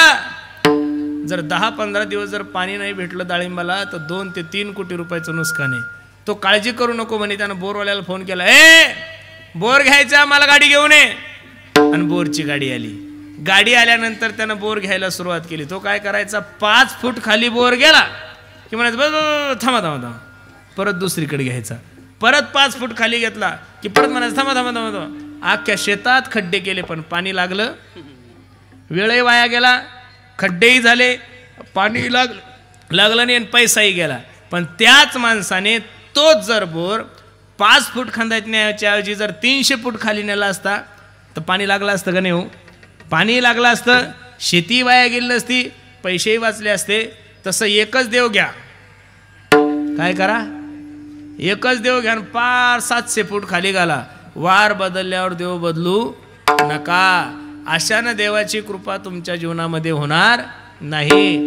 जर 10-15 दिवस जर पाणी नाही भेटलं डाळिंबाला तर 2 ते 3 कोटी रुपयाचं नुकसान आहे. तो काळजी करू नको म्हणे. त्यानं बोरवाल्याला फोन केला, ए बोर घ्यायचा, मला गाडी घेऊन ये. आणि बोरची गाडी आली. गाडी आल्यानंतर त्यानं बोर घ्यायला सुरुवात केली. तो काय करायचा, 5 फूट खाली बोर गेला की म्हणायचं बस थांबा थांबा थांबा, परत दुसरीकडे घ्यायचा. परत 5 फूट खाली घेतला की परत म्हणायचं थांबा थांबा थांबा थांबा. अख्ख्या शेतात खड्डे केले, पण पाणी लागलं. वेळही वाया गेला, खड्डेही झाले, पाणी लागलं नाही, आणि पैसाही गेला. पण त्याच माणसाने तोच जर बोर 5 फूट खांदायच्या ऐवजी जर 300 फूट खाली नेला असता तर पाणी लागलं असतं का नाही हो? पाणी लागलं असतं, शेती वाया गेली नसती, पैसेही वाचले असते. तसं एकच देव घ्या. काय करा? एकच देव घ्या, पार 700 फूट खाली घाला. वार बदलल्यावर देव बदलू नका. अशानं देवाची कृपा तुमच्या जीवनामध्ये होणार नाही.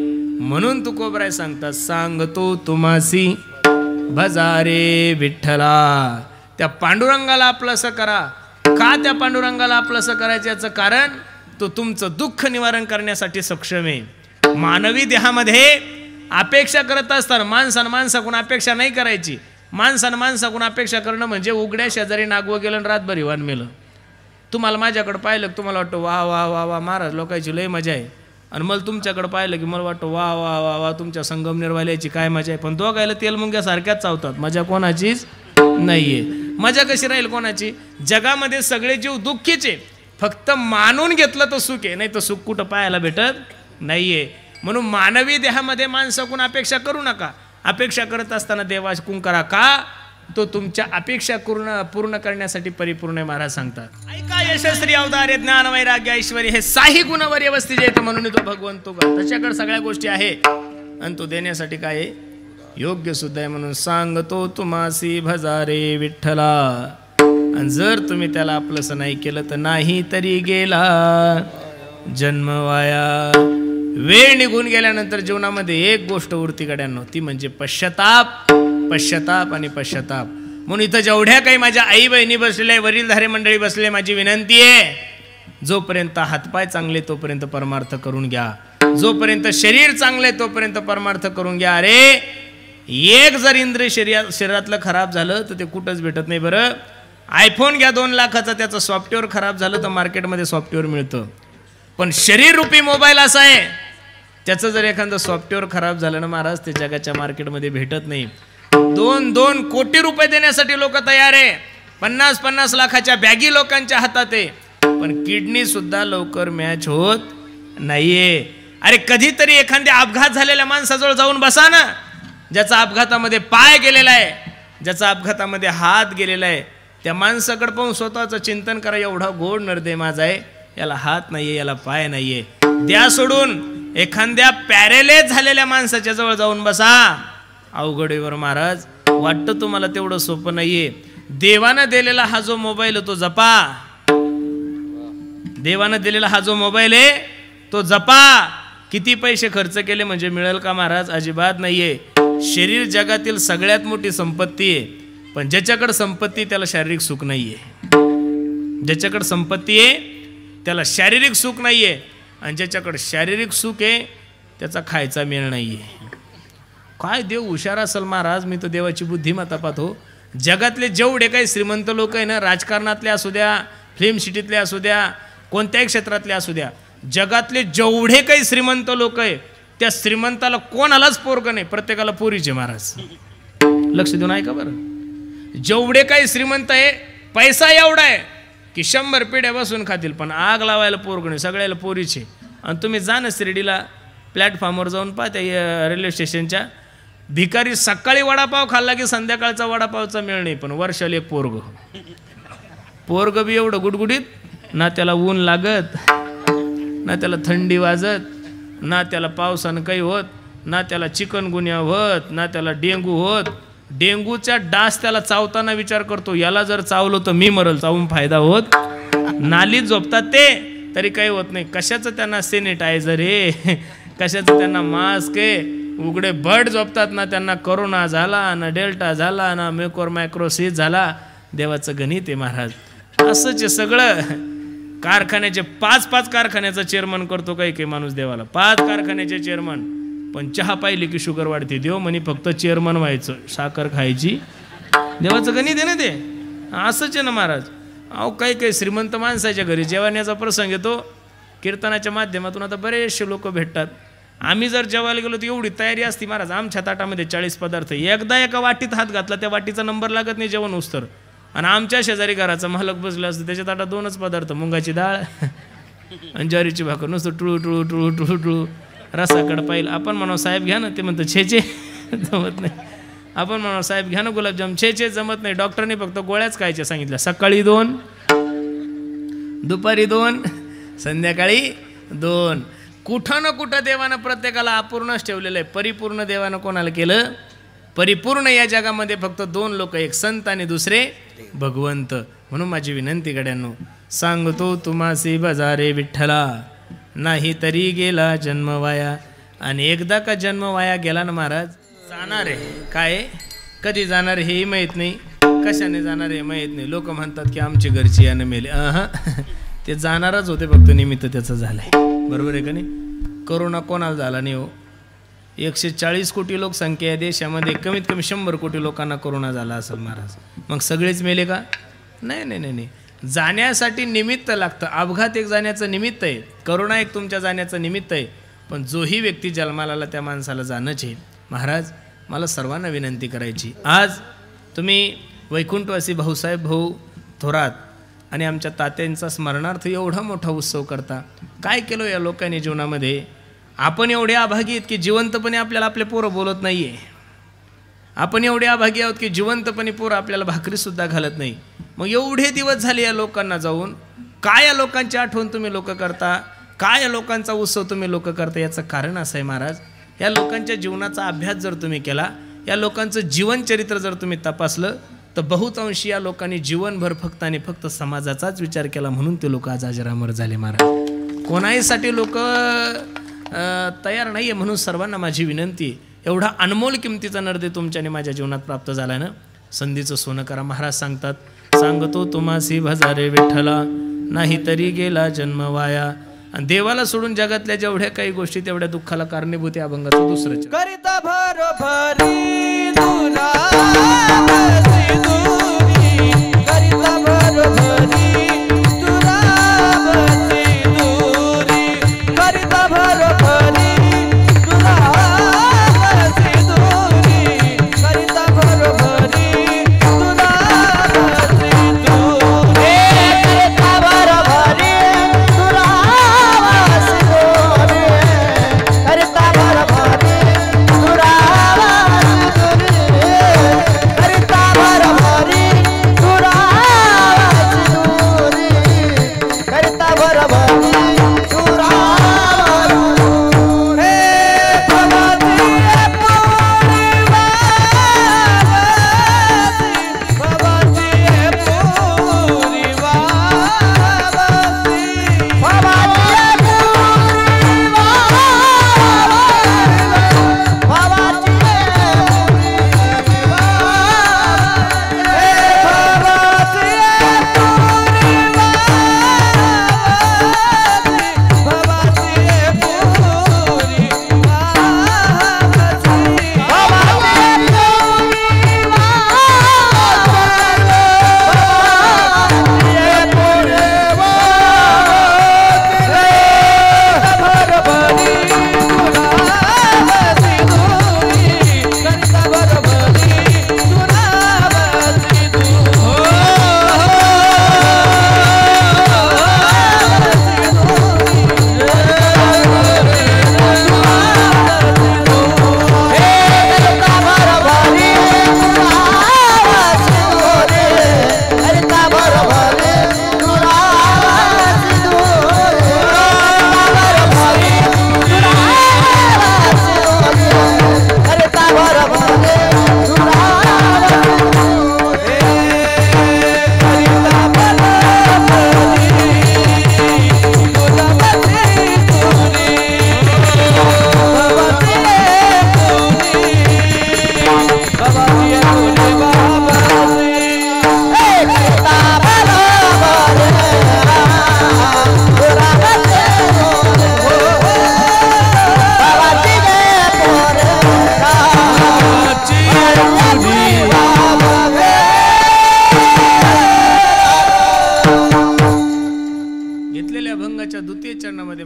म्हणून तुकोबराय सांगतात, सांगतो तुम्हासी भजारे विठ्ठला. त्या पांडुरंगाला आपलंसं करा. का त्या पांडुरंगाला आपलंसं करायचं? याचं कारण तो तुमचं दुःख निवारण करण्यासाठी सक्षम आहे. मानवी देहामध्ये अपेक्षा करत असताना माणसाकडून अपेक्षा नाही करायची. माणसाकडून अपेक्षा करणं म्हणजे उघड्या शेजारी नागवं गेलं आणि रातभर हिवान मेलं. तुम्हाला माझ्याकडे पाहिलं की तुम्हाला वाटतं वा वा वा वा महाराज लोकांची लय मजा आहे, आणि मला तुमच्याकडे पाहिलं की मला वाटतं वा वा वा वा तुमच्या संगमनेरवाल्याची काय मजा आहे. पण दोघायला तेलमुंग्यासारख्याच चावतात. मजा कोणाचीच नाहीये. मजा कशी राहील कोणाची? जगामध्ये सगळे जीव दुःखीचे. फक्त मानून घेतलं तर सुख आहे, नाही तर सुख कुठं पाहायला भेटत नाहीये. म्हणून मानवी देहामध्ये माणसाकडून अपेक्षा करू नका. अपेक्षा करत असताना देवाकडून करा, का तो तुमच्या अपेक्षा पूर्ण करण्यासाठी परिपूर्ण आहे. महाराज सांगतात, ऐका यशस्वी अवतारे ज्ञान वैराग्य ऐश्वर्य हे साही गुणवर व्यवस्थित येतं, म्हणून तो भगवंतो का त्याच्याकडे सगळ्या गोष्टी आहे आणि तो देण्यासाठी काय आहे, योग्य सुद्धा आहे. म्हणून सांगतो तुम्हासी भजारे विठ्ठला, आणि जर तुम्ही त्याला आपलंसं नाही केलं तर नाही तरी गेला जन्म वाया. वेळ निघून गेल्यानंतर जीवनामध्ये एक गोष्ट उरती गड्यांनो, ती म्हणजे पश्चाताप, पश्चाताप आणि पश्चाताप. म्हणून इथं जेवढ्या काही माझ्या आई बहिणी बसलेल्या, वरीलधारे मंडळी बसले, माझी विनंती आहे, जोपर्यंत हातपाय चांगले तोपर्यंत परमार्थ करून घ्या, जोपर्यंत शरीर चांगले तोपर्यंत परमार्थ करून घ्या. अरे एक जर इंद्रिय शरीरातलं खराब झालं तर ते कुठंच भेटत नाही. बरं, आयफोन घ्या 2 लाखाचा, त्याचं सॉफ्टवेअर खराब झालं तर मार्केटमध्ये सॉफ्टवेअर मिळतं, पण शरीर रूपी मोबाईल असा आहे, त्याचं जर एखादं सॉफ्टवेअर खराब झालं ना महाराज, ते जगाच्या मार्केटमध्ये भेटत नाही. 2-2 कोटी रुपये देण्यासाठी लोक तयार आहे, 50-50 लाखाच्या बॅगी लोकांच्या हातात आहे, पण किडनी सुद्धा लवकर मॅच होत नाहीये. अरे कधीतरी एखाद्या अपघात झालेल्या माणसाजवळ जाऊन बसा ना, ज्याचा अपघातामध्ये पाय गेलेला आहे, ज्याचा अपघातामध्ये हात गेलेला आहे, त्या माणसाकडे पाहून स्वतःचं चिंतन करा, एवढा गोड नरदे माझा आहे, याला हात नाहीये, याला पाय नाहीये. द्या सोडून एखाद्या पॅरेलाइज झालेल्या माणसाच्या जवळ जाऊन बसा. अवघडीवर महाराज, वाटतं तुम्हाला तेवढं सोपं नाहीये. देवानं दिलेला हा जो मोबाईल तो जपा, देवानं दिलेला हा जो मोबाईल आहे तो जपा. किती पैसे खर्च केले म्हणजे मिळेल का महाराज? अजिबात नाहीये. शरीर जगातील सगळ्यात मोठी संपत्ती आहे, पण ज्याच्याकडे संपत्ती त्याला शारीरिक सुख नाहीये. ज्याच्याकडे संपत्ती आहे त्याला शारीरिक सुख नाहीये, आणि ज्याच्याकडे शारीरिक सुख आहे त्याचा खायचा मेळ नाहीये. काय देव हुशार असेल महाराज, मी तर देवाची बुद्धिमत्ता पाहतो. जगातले जेवढे काही श्रीमंत लोक आहे ना, राजकारणातले असू द्या, फिल्म सिटीतले असू द्या, कोणत्याही क्षेत्रातले असू द्या, जगातले जेवढे काही श्रीमंत लोक आहे, त्या श्रीमंताला कोणालाच पोरग नाही, प्रत्येकाला पोरीचे महाराज. लक्ष देऊन ऐका बरं. जेवढे काही श्रीमंत आहे, पैसा एवढा आहे की 100 पिढ्या बसून खातील, पण आग लावायला पोरग नाही, सगळ्याला पोरीचे. आणि तुम्ही जा ना शिर्डीला प्लॅटफॉर्मवर जाऊन पाहता, रेल्वे स्टेशनच्या, भिकारी सकाळी वडापाव खाल्ला की संध्याकाळचा वडापावचा मेळ नाही, पण वर्षाला एक पोरग. पोरग बी एवढं गुडगुडीत, ना त्याला ऊन लागत, ना त्याला थंडी वाजत, ना त्याला पावसानं काही होत, ना त्याला चिकनगुन्या होत, ना त्याला डेंगू होत. डेंगूच्या डास त्याला चावताना विचार करतो, याला जर चावलो तर मी मरल, चावून फायदा होत. नालीत झोपतात ते तरी काही होत नाही. कशाचं त्यांना सॅनिटायझर आहे, कशाचं त्यांना मास्क आहे, उघडे बर्ड झोपतात. ना त्यांना कोरोना झाला, ना डेल्टा झाला, ना मायक्रोसिस झाला. देवाचं गणित आहे महाराज. असंच आहे सगळं. कारखान्याचे 5-5 कारखान्याचा चेअरमन करतो काही माणूस देवाला, 5 कारखान्याचे चेअरमन, पण चहा पाहिली की शुगर वाढते. देव म्हणे फक्त चेअरमन व्हायचं, साखर खायची. देवाचं गणित आहे ना ते. असंच आहे ना महाराज. अहो काही श्रीमंत माणसाच्या घरी जेवण्याचा प्रसंग येतो, कीर्तनाच्या माध्यमातून आता बरेचसे लोक भेटतात. आम्ही जर जेवायला गेलो तर एवढी तयारी असती महाराज, आमच्या ताटामध्ये 40 पदार्थ. एकदा एका वाटीत हात घातला, त्या वाटीचा नंबर लागत नाही जेवण उस्तर. आणि आमच्या शेजारी घराचा मालक बसला असतो, त्याच्या ताटात 2च पदार्थ, मुंगाची डाळ आणि ज्वारीची भाकर, नुसतं टुळू टुळू टुळू टुळू टुळू. रसाकडं पाहिलं, आपण म्हणावं साहेब घ्या ना, ते म्हणतं छे जमत नाही. आपण म्हणावं साहेब घ्या ना गुलाबजाम, छे जमत नाही. डॉक्टरने फक्त गोळ्याच खायच्या सांगितल्या, सकाळी 2, दुपारी 2, संध्याकाळी 2. कुठं ना कुठं देवानं प्रत्येकाला अपूर्णच ठेवलेलं आहे. परिपूर्ण देवानं कोणाला केलं? परिपूर्ण या जगामध्ये फक्त 2 लोक, एक संत आणि दुसरे भगवंत. म्हणून माझी विनंती गड्यांनो, सांगतो तुम्हासी बजारे विठ्ठला, नाही तरी गेला जन्म वाया. आणि एकदा का जन्म वाया गेला ना महाराज, जाणार आहे. काय कधी जाणार हेही माहीत नाही, कशाने जाणार हे माहीत नाही. लोक म्हणतात की आमची घरची यानं मेले. ते जाणारच होते, फक्त निमित्त त्याचं झालंय. बरोबर आहे का नाही? करोना कोणाला झाला नाही हो. 140 कोटी लोकसंख्या या देशामध्ये, कमीत कमी 100 कोटी लोकांना कोरोना झाला असेल महाराज. मग सगळेच मेले का? नाही नाही नाही नाही. जाण्यासाठी निमित्त लागतं. अपघात एक जाण्याचं निमित्त आहे, करोना एक तुमच्या जाण्याचं निमित्त आहे, पण जोही व्यक्ती जन्माला आला त्या माणसाला जाणंच आहे. महाराज मला सर्वांना विनंती करायची, आज तुम्ही वैकुंठवासी भाऊसाहेब भाऊ थोरात आणि आमच्या तात्यांचा स्मरणार्थ एवढा मोठा उत्सव करता. काय केलं या लोकांनी जीवनामध्ये? आपण एवढे अभागी आहेत की जिवंतपणे आपल्याला आपले पोरं बोलत नाही आहे. आपण एवढे अभागी आहोत की जिवंतपणे पोरं आपल्याला भाकरीसुद्धा घालत नाही. मग एवढे दिवस झाले या लोकांना जाऊन, काय या लोकांची आठवण तुम्ही लोक करता, काय या लोकांचा उत्सव तुम्ही लोक करता? याचं कारण असं आहे महाराज, या लोकांच्या जीवनाचा अभ्यास जर तुम्ही केला, या लोकांचं जीवनचरित्र जर तुम्ही तपासलं, तर बहुतांशी या लोकांनी जीवनभर फक्त आणि फक्त समाजाचाच विचार केला, म्हणून ते लोक आज अजरामर झाले महाराज. कोणाहीसाठी लोक तयार नाही आहे. म्हणून सर्वांना माझी विनंती आहे, एवढा अनमोल किमतीचा नरदे तुमच्याने माझ्या जीवनात प्राप्त झाला ना, संधीचं सोनं करा. महाराज सांगतात, सांगतो तुम्हासी भजारे विठ्ठला, नाही तरी गेला जन्म वाया. आणि देवाला सोडून जगातल्या जेवढ्या काही गोष्टी तेवढ्या दुःखाला कारणीभूत आहे अभंगाचं दुसरं. करिता भरभरी दुरावसी दुरी, करिता भरभरी दुरावसी दुरी, करिता भरभरी दुरावसी दुरी, करिता भरभरी दुरावसी दुरी, करिता भरभरी दुरावसी दुरी, करिता भरभरी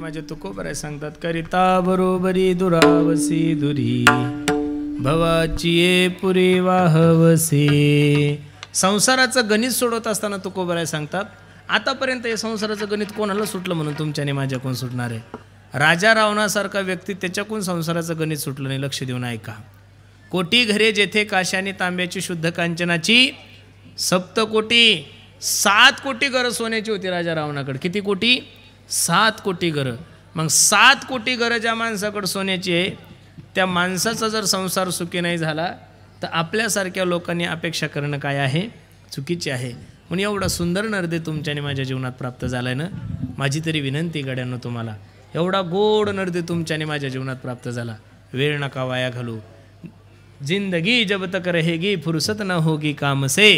माझे तुकोबराय सांगतात, करिता बरोबरी दुरावसी दुरी, भवाची ये पुरी वाहवसी. संसाराचं गणित सोडवत असताना तुकोबराय सांगतात, आतापर्यंत हे संसाराचं गणित कोणाला सुटलं म्हणून तुमच्याने माझ्याकडून सुटणार आहे? राजा रावणासारखा व्यक्ती, त्याच्याकडून संसाराचं गणित सुटलं नाही. लक्ष देऊन ऐका. कोटी घरे जेथे काशाने तांब्याची शुद्ध कांचनाची, सप्तकोटी 7 कोटी घरं सोन्याची होती राजा रावणाकडे. किती कोटी? 7 कोटी घरं. मग 7 कोटी घरं ज्या माणसाकडे सोन्याची आहे, त्या माणसाचा जर संसार सुखी नाही झाला तर आपल्यासारख्या लोकांनी अपेक्षा करणं काय आहे? चुकीचे आहे. म्हणून एवढा सुंदर नरदे तुमच्याने माझ्या जीवनात प्राप्त झालाय ना. माझी तरी विनंती गड्यांनो तुम्हाला, एवढा गोड नरदे तुमच्याने माझ्या जीवनात प्राप्त झाला, वेळ नका वाया घालू. जिंदगी जब तक रहेगी फुर्सत न होगी काम से,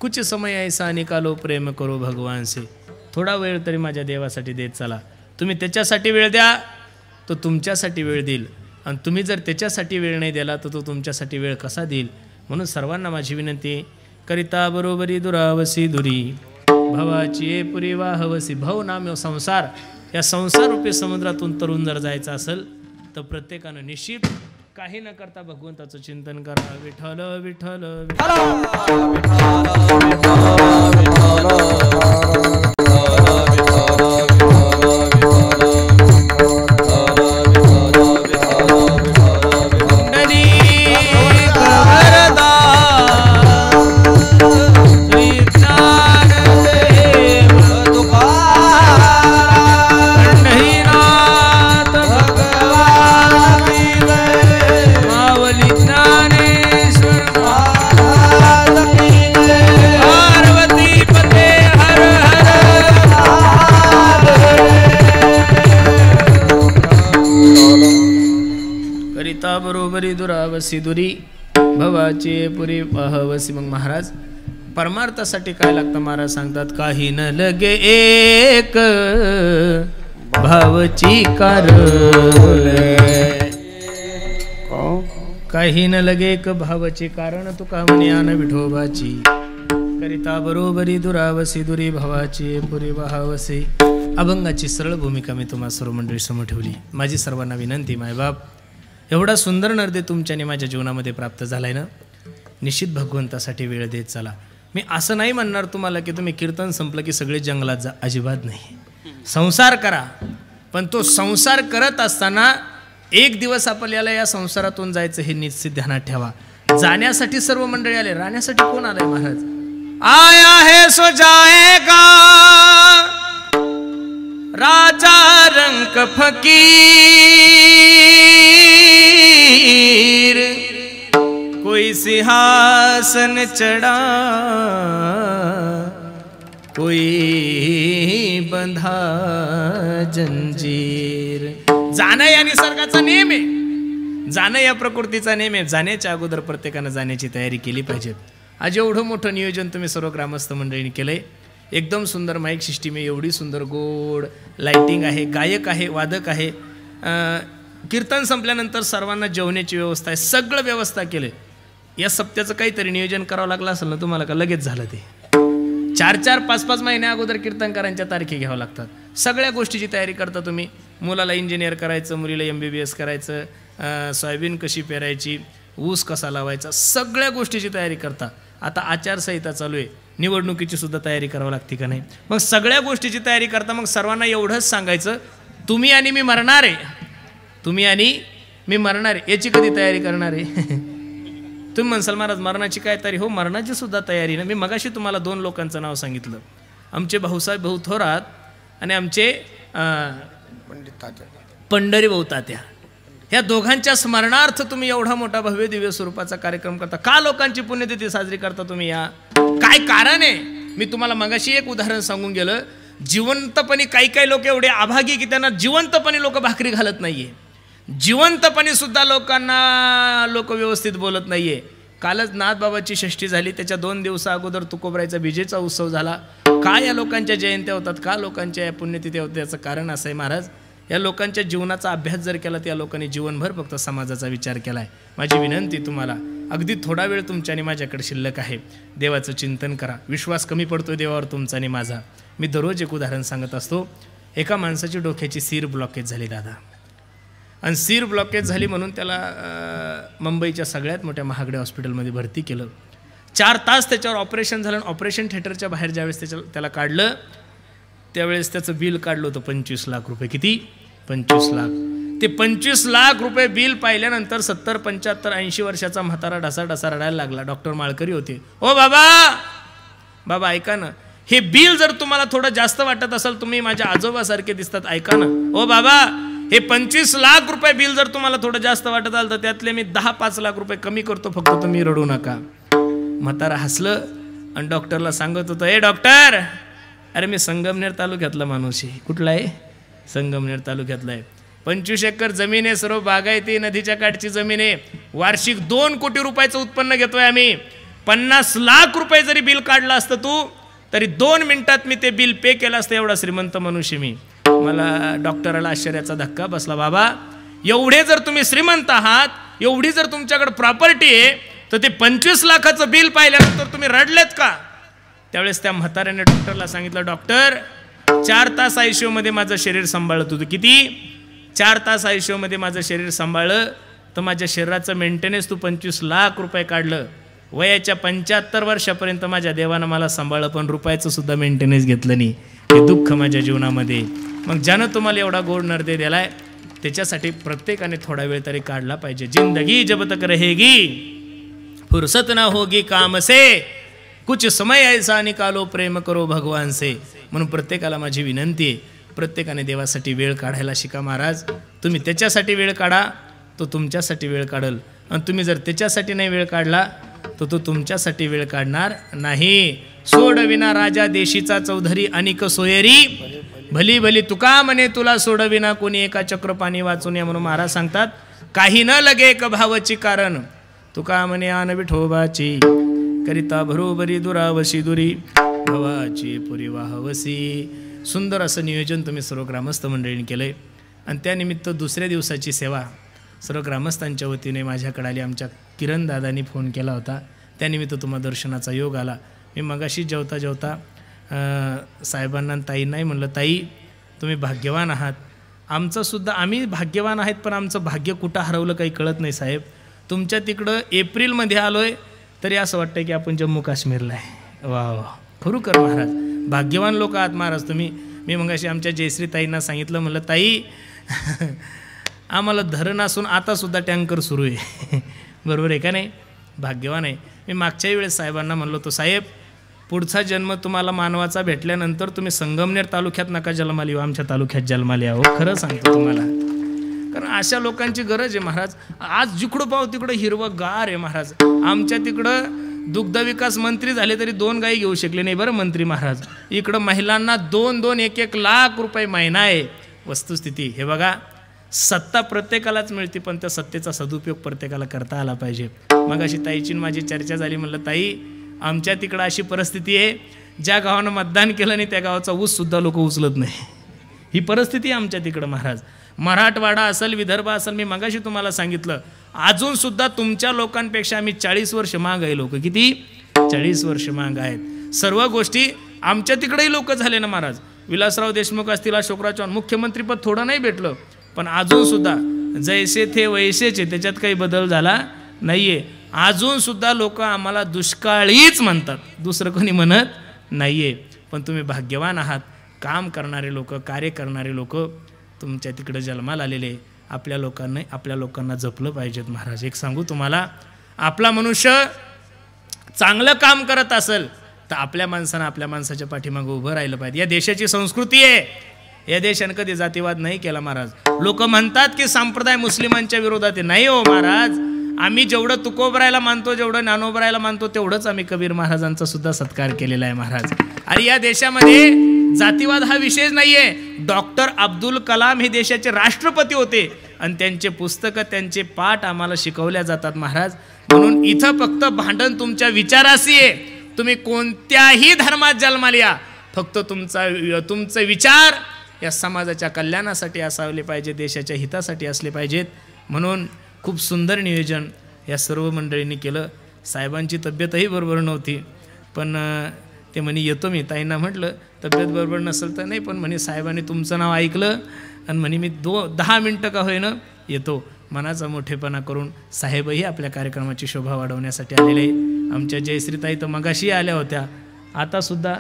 कुछ समय ऐसा निकालो प्रेम करो भगवान से. थोडा वेळ तरी माझ्या देवासाठी देत चला. तुम्ही त्याच्यासाठी वेळ द्या, तो तुमच्यासाठी वेळ देईल. आणि तुम्ही जर त्याच्यासाठी वेळ नाही दिला तर तो तुमच्यासाठी वेळ कसा देईल? म्हणून सर्वांना माझी विनंती, करिता बरोबरी दुरावसी दुरी, भवाची पुरी वाहवसी. भव नाम संसार, या संसाररूपी समुद्रातून तरुण जर जायचं असेल तर प्रत्येकानं निश्चित काही न करता भगवंताचं चिंतन करा. विठ्ठल विठ्ठल विठ्ठल. बरोबरी दुरावसी दुरी भवाची पुरी पाहवसी. मग महाराज परमार्थासाठी काय लागतं महाराज सांगतात, काही न लगे एक भावची कारण, काही न लगे एक भावची कारण, तुका म्हणे आन विठोबाची करिता बरोबरी दुरावसी दुरी भवाची पुरी वाहावसी. अभंगाची सरळ भूमिका मी तुम्हा सर्व मंडळी समोर ठेवली. माझी सर्वांना विनंती, मायबाप एवढा सुंदर नर्दे तुमच्याने माझ्या जीवनामध्ये प्राप्त झालाय ना, निश्चित भगवंतासाठी वेळ देत चला. मी असं नाही म्हणणार तुम्हाला की तुम्ही कीर्तन संपलं की सगळे जंगलात जा, अजिबात नाही. संसार करा, पण तो संसार करत असताना एक दिवस आपल्याला या संसारातून जायचं हे निश्चित ध्यानात ठेवा. जाण्यासाठी सर्व मंडळी आले, राहण्यासाठी कोण आलंय महाराज? आया है सो जाएगा राजा रंक फकीर, कोई सिंहासन चढ़ा कोई बंधा जंजीर. जाणं या निसर्गाचा नियम आहे, जाणं या प्रकृतीचा नियम आहे. जाण्याच्या अगोदर प्रत्येकानं जाण्याची तयारी केली पाहिजे. आज एवढं मोठं नियोजन तुम्ही सर्व ग्रामस्थ मंडळींनी केलंय. एकदम सुंदर माईक सिस्टीम आहे, एवढी सुंदर गोड लाइटिंग आहे, गायक आहे, वादक आहे. कीर्तन संपल्यानंतर सर्वांना जेवण्याची व्यवस्था आहे, सगळं व्यवस्था केले. या सप्त्याचं काहीतरी नियोजन करावं लागलं असेल ना तुम्हाला, का लगेच झालं ते? 4-4, 5-5 महिन्या अगोदर कीर्तनकारांच्या तारखे घ्यावं लागतात. सगळ्या गोष्टीची तयारी करता तुम्ही. मुलाला इंजिनियर करायचं, मुलीला MBBS करायचं, सोयाबीन कशी पेरायची, ऊस कसा लावायचा, सगळ्या गोष्टीची तयारी करता. आता आचारसंहिता चालू आहे, निवडणुकीची सुद्धा तयारी करावी लागते का नाही? मग सगळ्या गोष्टीची तयारी करता. मग सर्वांना एवढंच सांगायचं, तुम्ही आणि मी मरणार आहे, तुम्ही आणि मी मरणार आहे, याची कधी तयारी करणार आहे? तुम्ही म्हणसाल महाराज मरणाची काय तयारी? हो, मरणाची सुद्धा तयारी ना. मी मगाशी तुम्हाला 2 लोकांचं नाव सांगितलं, आमचे भाऊसाहेब भाऊ थोरात आणि आमचे पंढरी भाऊ तात्या. ह्या दोघांच्या स्मरणार्थ तुम्ही एवढा मोठा भव्य दिव्य स्वरूपाचा कार्यक्रम करता. का लोकांची पुण्यतिथी साजरी करता तुम्ही? या काय कारण आहे? मी तुम्हाला मगाशी एक उदाहरण सांगून गेलं. जिवंतपणे काही लोक एवढे अभागी की त्यांना जिवंतपणे लोक भाकरी घालत नाहीये, जिवंतपणे सुद्धा लोकांना लोक व्यवस्थित बोलत नाहीये. कालच नाथबाबाची षष्ठी झाली, त्याच्या 2 दिवसा अगोदर तुकोबरायचा विजेचा उत्सव झाला. का या लोकांच्या जयंत्या होतात, का लोकांच्या या पुण्यतिथी होतात? याचं कारण असं आहे महाराज, या लोकांच्या जीवनाचा अभ्यास जर केला तर या लोकांनी जीवनभर फक्त समाजाचा विचार केला आहे. माझी विनंती तुम्हाला, अगदी थोडा वेळ तुमच्या आणि माझ्याकडे शिल्लक आहे, देवाचं चिंतन करा. विश्वास कमी पडतोय देवावर तुमचा आणि माझा. मी दररोज एक उदाहरण सांगत असतो. एका माणसाची डोक्याची सीर ब्लॉकेज झाली दादा, आणि सीर ब्लॉकेज झाली म्हणून त्याला मुंबईच्या सगळ्यात मोठ्या महागड्या हॉस्पिटलमध्ये भरती केलं. 4 तास त्याच्यावर ऑपरेशन झालं. ऑपरेशन थिएटरच्या बाहेर ज्यावेळेस त्याला काढलं त्यावेळेस त्याचं बिल काढलं होतं 25 लाख रुपये. किती? 25 लाख. ते 25 लाख रुपये बिल पाहिल्यानंतर 70, 75, 80 वर्षाचा म्हातारा ढसा रडायला लागला. डॉक्टर माळकरी होते. ओ बाबा ऐका ना, हे बिल जर तुम्हाला थोडं जास्त वाटत असेल, तुम्ही माझ्या आजोबासारखे दिसतात, ऐका ना. ओ बाबा, हे 25 लाख रुपये बिल जर तुम्हाला थोडं जास्त वाटत आलं तर त्यातले मी 10-5 लाख रुपये कमी करतो, फक्त तुम्ही रडू नका. म्हातारा हसलं आणि डॉक्टरला सांगत होतं, ए डॉक्टर, अरे मी संगमनेर तालुक्यातला माणूस आहे. कुठला आहे? संगमनेर तालुक्यातला आहे. 25 एकर जमीन आहे, सर्व बागायती, नदीच्या काठची जमीन आहे. वार्षिक 2 कोटी रुपयाचं उत्पन्न घेतोय आम्ही. 50 लाख रुपये जरी बिल काढलं असतं तू, तरी 2 मिनिटात मी ते बिल पे केलं असतं. एवढा श्रीमंत मनुष्य मी. मला डॉक्टराला आश्चर्याचा धक्का बसला. बाबा, एवढे जर तुम्ही श्रीमंत आहात, एवढी जर तुमच्याकडे प्रॉपर्टी आहे, तर ते 25 लाखाचं बिल पाहिल्यानंतर तुम्ही रडलेत का? त्यावेळेस त्या म्हाताऱ्याने डॉक्टरला सांगितलं, डॉक्टर, 4 तास ICU मध्ये माझं शरीर सांभाळत होतं. किती? 4 तास ICU मध्ये माझं शरीर सांभाळलं, तर माझ्या शरीराचं मेंटेनन्स तू 25 लाख रुपये काढलं. वयाच्या 75 वर्षापर्यंत माझ्या देवानं मला सांभाळलं, पण रुपयाचं सुद्धा मेंटेनन्स घेतलं नाही. हे दुःख माझ्या जीवनामध्ये. मग ज्यानं तुम्हाला एवढा गोड नर्दे दिलाय, त्याच्यासाठी प्रत्येकाने थोडा वेळ तरी काढला पाहिजे. जिंदगी जब तक रहेगी फुर्सत ना होगी काम से, कुछ समय ऐसा निकालो प्रेम करो भगवान से. म्हणून प्रत्येकाला माझी विनंती आहे, प्रत्येकाने देवासाठी वेळ काढायला शिका. महाराज, तुम्ही त्याच्यासाठी वेळ काढा, तो तुमच्यासाठी वेळ काढल. आणि तुम्ही जर त्याच्यासाठी नाही वेळ काढला, तर तो तुमच्यासाठी वेळ काढणार नाही. सोडविना राजा देशीचा चौधरी अनिक सोयरी, भली भली तुका म्हणे तुला सोडविना कोणी एका चक्र पाणी वाचून या. म्हणून महाराज सांगतात, काही न लगे एक भावची कारण तुका म्हणे आन विठोबाची करिता बरोबरी दुरावशी दुरी भवाची पुरी वाहवसी. सुंदर असं नियोजन तुम्ही सर्व ग्रामस्थ मंडळींनी केलंय आणि त्यानिमित्त दुसऱ्या दिवसाची सेवा सर्व ग्रामस्थांच्या वतीने माझ्याकडे आली. आमच्या किरण दादांनी फोन केला होता, त्यानिमित्त तुम्हाला दर्शनाचा योग आला. मी मगाशी जेवता जेवता साहेबांना ताईंनाही म्हणलं, ताई तुम्ही भाग्यवान आहात, आमचंसुद्धा आम्ही भाग्यवान आहेत, पण आमचं भाग्य कुठं हरवलं काही कळत नाही साहेब. तुमच्या तिकडं एप्रिलमध्ये आलो आहे तरी असं वाटतं की आपण जम्मू काश्मीरला आहे. वा वा, खरोखर महाराज भाग्यवान लोक आहात महाराज तुम्ही. मी मगाशी आमच्या जयश्री ताईंना सांगितलं, म्हणलं ताई आम्हाला धरण असून आतासुद्धा टँकर सुरू आहे. बरोबर आहे का नाही? भाग्यवान आहे. मी मागच्याही वेळेस साहेबांना म्हणलो तो, साहेब पुढचा जन्म तुम्हाला मानवाचा भेटल्यानंतर तुम्ही संगमनेर तालुक्यात नका जन्माला येऊ, आमच्या तालुक्यात जन्माला यावं. खरं सांगतो तुम्हाला, कारण अशा लोकांची गरज आहे महाराज. आज जिकडं पाहू तिकडं हिरवं गार आहे महाराज. आमच्या तिकडं दुग्ध विकास मंत्री झाले तरी 2 गायी घेऊ शकले नाही बरं मंत्री महाराज. इकडं महिलांना 2-2 1-1 लाख रुपये महिना आहे. वस्तुस्थिती हे बघा, सत्ता प्रत्येकालाच मिळते, पण त्या सत्तेचा सदुपयोग प्रत्येकाला करता आला पाहिजे. मग अशी ताईची माझी चर्चा झाली, म्हणलं ताई आमच्या तिकडं अशी परिस्थिती आहे, ज्या गावानं मतदान केलं नाही त्या गावाचा ऊससुद्धा लोक उचलत नाही. ही परिस्थिती आहे आमच्या तिकडं महाराज. मराठवाडा असेल, विदर्भ असेल, मी मगाशी तुम्हाला सांगितलं, अजूनसुद्धा तुमच्या लोकांपेक्षा आम्ही 40 वर्ष माग आहे. लोक किती? 40 वर्ष माग आहेत. सर्व गोष्टी आमच्या तिकडेही लोक झाले ना महाराज. विलासराव देशमुख असतील, अशोकराव चव्हाण, मुख्यमंत्रीपद थोडं नाही भेटलं, पण अजूनसुद्धा जैसे थे वैसेचे, त्याच्यात काही बदल झाला नाही आहे. अजूनसुद्धा लोक आम्हाला दुष्काळीच म्हणतात, दुसरं कोणी म्हणत नाही आहे. पण तुम्ही भाग्यवान आहात. काम करणारे लोक, कार्य करणारे लोक तुमच्या तिकडं जन्माला आलेले. आपल्या लोकांना जपलं पाहिजेत महाराज. एक सांगू तुम्हाला, आपला मनुष्य चांगलं काम करत असेल तर आपल्या माणसानं आपल्या माणसाच्या पाठीमागं उभं राहिलं पाहिजे. या देशाची संस्कृती आहे. या देशानं कधी जातीवाद नाही केला महाराज. लोक म्हणतात की संप्रदाय मुस्लिमांच्या विरोधात आहे. नाही हो महाराज, आम्ही जेवढं तुकोबरायला मानतो, जेवढं ज्ञानोबरायला मानतो, तेवढंच आम्ही कबीर महाराजांचा सुद्धा सत्कार केलेला आहे महाराज. आणि या देशामध्ये जातीवाद हा विषय नाहीये. डॉक्टर अब्दुल कलाम हे देशाचे राष्ट्रपती होते आणि त्यांचे पुस्तकं, त्यांचे पाठ आम्हाला शिकवल्या जातात महाराज. म्हणून इथं फक्त भांडण तुमच्या विचाराशी आहे. तुम्ही कोणत्याही धर्मात जन्माला या, फक्त तुमचे विचार या समाजाच्या कल्याणासाठी असावले पाहिजे, देशाच्या हितासाठी असले पाहिजेत. म्हणून खूप सुंदर नियोजन या सर्व मंडळींनी केलं. साहेबांची तब्येतही बरोबर नव्हती, पण ते म्हणे येतो मी. ताईंना म्हटलं तब्येत बरोबर नसेल तर नाही, पण म्हणे साहेबांनी तुमचं नाव ऐकलं आणि म्हणे मी 10 मिनटं का होईना येतो. मनाचा मोठेपणा करून साहेबही आपल्या कार्यक्रमाची शोभा वाढवण्यासाठी आलेले आहे. आमच्या जयश्रीताई तर मगाशी आल्या होत्या, आतासुद्धा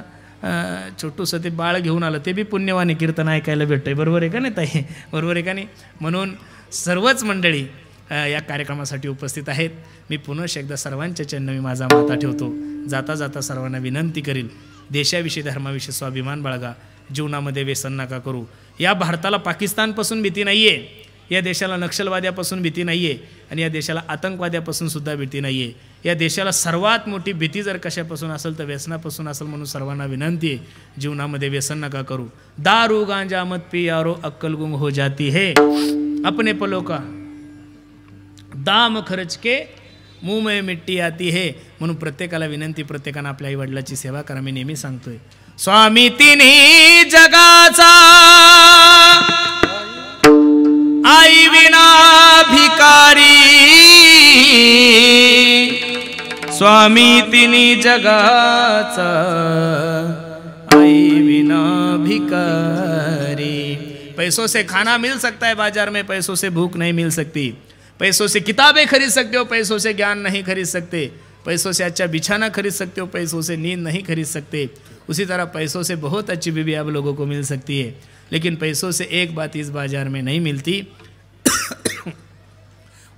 छोटूसं ते बाळ घेऊन आलं. ते बी पुण्यवानी कीर्तन ऐकायला भेटतंय. बरोबर आहे का नाही ताई? बरोबर आहे का नाही? म्हणून सर्वच मंडळी या कार्यक्रमासाठी उपस्थित आहेत. मी पुन्हा एकदा सर्वांच्या चरणी मी माझा माथा ठेवतो. जाता जाता सर्वांना विनंती करील, देशाविषयी धर्माविषयी स्वाभिमान बाळगा, जीवनामध्ये व्यसन नका करू. या भारताला पाकिस्तानपासून भीती नाही आहे, या देशाला नक्षलवाद्यापासून भीती नाही आहे, आणि या देशाला आतंकवाद्यापासून सुद्धा भीती नाही आहे. या देशाला सर्वात मोठी भीती जर कशापासून असेल तर व्यसनापासून असेल. म्हणून सर्वांना विनंती आहे, जीवनामध्ये व्यसन नका करू. दारू गांजा मत पी यारो अक्कल गुंग हो जाती है, अपने पलों का दाम खर्च के मुंह में मिट्टी आती है. म्हणून प्रत्येकाला विनंती, प्रत्येकानं आपल्या आईवडिलाची सेवा करा. मी नेहमी सांगतोय, स्वामी तिन्ही जगाचा आई विना भिकारी, स्वामी तिन्ही जगाचा आई बिना भिकारी. पैसों से खाना मिल सकता है बाजार में, पैसों से भूख नहीं मिल सकती. पैसों से किताबें खरीद सकते हो, पैसों से ज्ञान नहीं खरीद सकते. पैसों से अच्छा बिछाना खरीद सकते हो, पैसों से नींद नहीं खरीद सकते. उसी तरह पैसों से बहुत अच्छी बीवी आप लोगों को मिल सकती है, लेकिन पैसों से एक बात इस बाजार में नहीं मिलती,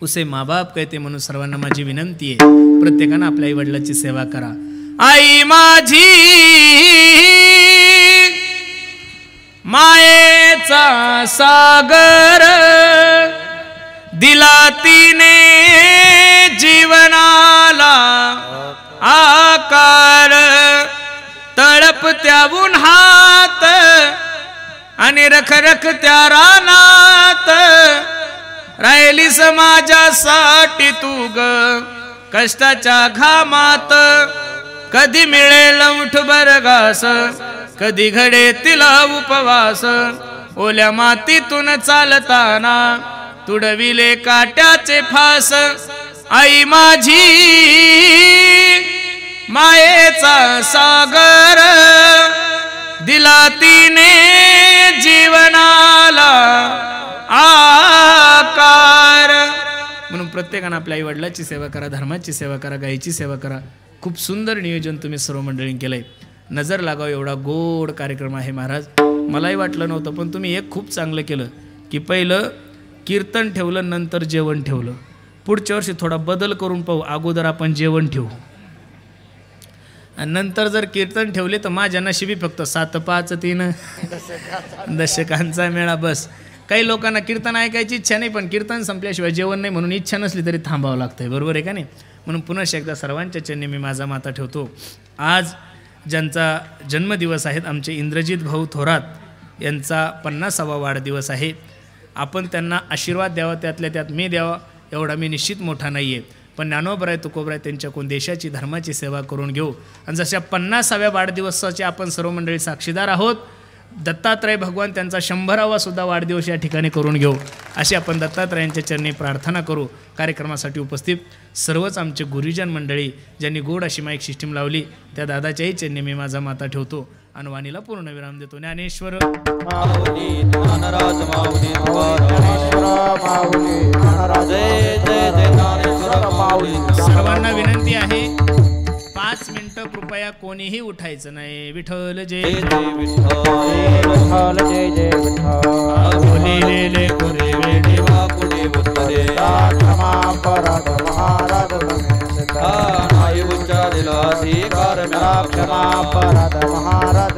उसे माँ बाप कहते. म्हणून सर्वांना माझी विनंती आहे, प्रत्येकानं आपल्या आई वडिलांची सेवा करा. आई माझी मायेचा सागर, दिला तिने जीवनाला आकार. तळपत्या उन्हात आणि रखरख त्या रानात, राहिली समाजासाठी तू ग कष्टाच्या घामात कधी मिळेल मुठभर घास कधी घडे तिला उपवास ओल्या मातीतून चालताना तुडविले काट्याचे फास आई माझी मायेचा सागर दिला तिने जीवनाला आकार म्हणून प्रत्येकानं आपल्या आई वडिलाची सेवा करा धर्माची सेवा करा गायीची सेवा करा खूप सुंदर नियोजन तुम्ही सर्व मंडळींनी केलंय नजर लागावं एवढा गोड कार्यक्रम आहे महाराज मलाही वाटलं नव्हतं पण तुम्ही एक खूप चांगलं केलं की पहिलं कीर्तन ठेवलं नंतर जेवण ठेवलं पुढच्या वर्षी थोडा बदल करून पाहू अगोदर आपण जेवण ठेवू आणि नंतर जर कीर्तन ठेवले तर माझ्या नशिबी फक्त 7, 5, 3 दशकांचा मेळा बस काही लोकांना कीर्तन ऐकायची इच्छा नाही पण कीर्तन संपल्याशिवाय जेवण नाही म्हणून इच्छा नसली तरी थांबावं लागतंय बरोबर आहे का नाही म्हणून पुन्हा एकदा सर्वांच्या चरणी मी माझा माता ठेवतो आज ज्यांचा जन्मदिवस आहेत आमचे इंद्रजित भाऊ थोरात यांचा 50वा वाढदिवस आहे आपण त्यांना आशीर्वाद द्यावा त्यातल्या त्यात मी द्यावा एवढा मी निश्चित मोठा नाही आहे पण ज्ञानोबराय तुकोबराय त्यांच्याकडून देशाची धर्माची सेवा करून घेऊ आणि जशा 50व्या वाढदिवसाचे आपण सर्व मंडळी साक्षीदार आहोत दत्तात्रय भगवान त्यांचा 100वा सुद्धा वाढदिवस या ठिकाणी करून घेऊ अशी आपण दत्तात्रयांच्या चरणी प्रार्थना करू कार्यक्रमासाठी उपस्थित सर्वच आमचे गुरुजन मंडळी ज्यांनी गोड अशी माईक सिस्टीम लावली त्या दादाच्याही चरणी मी माझा माता ठेवतो आणि वाणीला पूर्ण विराम देतो ज्ञानेश्वर माऊली ज्ञानराज माऊली जय जय जय ज्ञानेश्वर माऊली सर्वांना विनंती आहे 5 मिनिटं कृपया कोणीही उठायचं नाही विठ्ठल जय जय विठ्ठल जय जय विठ्ठल बोलिलेले कोरे वेडे पुढे उत्तरे क्षमा अपराध महाराज नाही उच्चारिला अधिकार क्षमा अपराध महाराज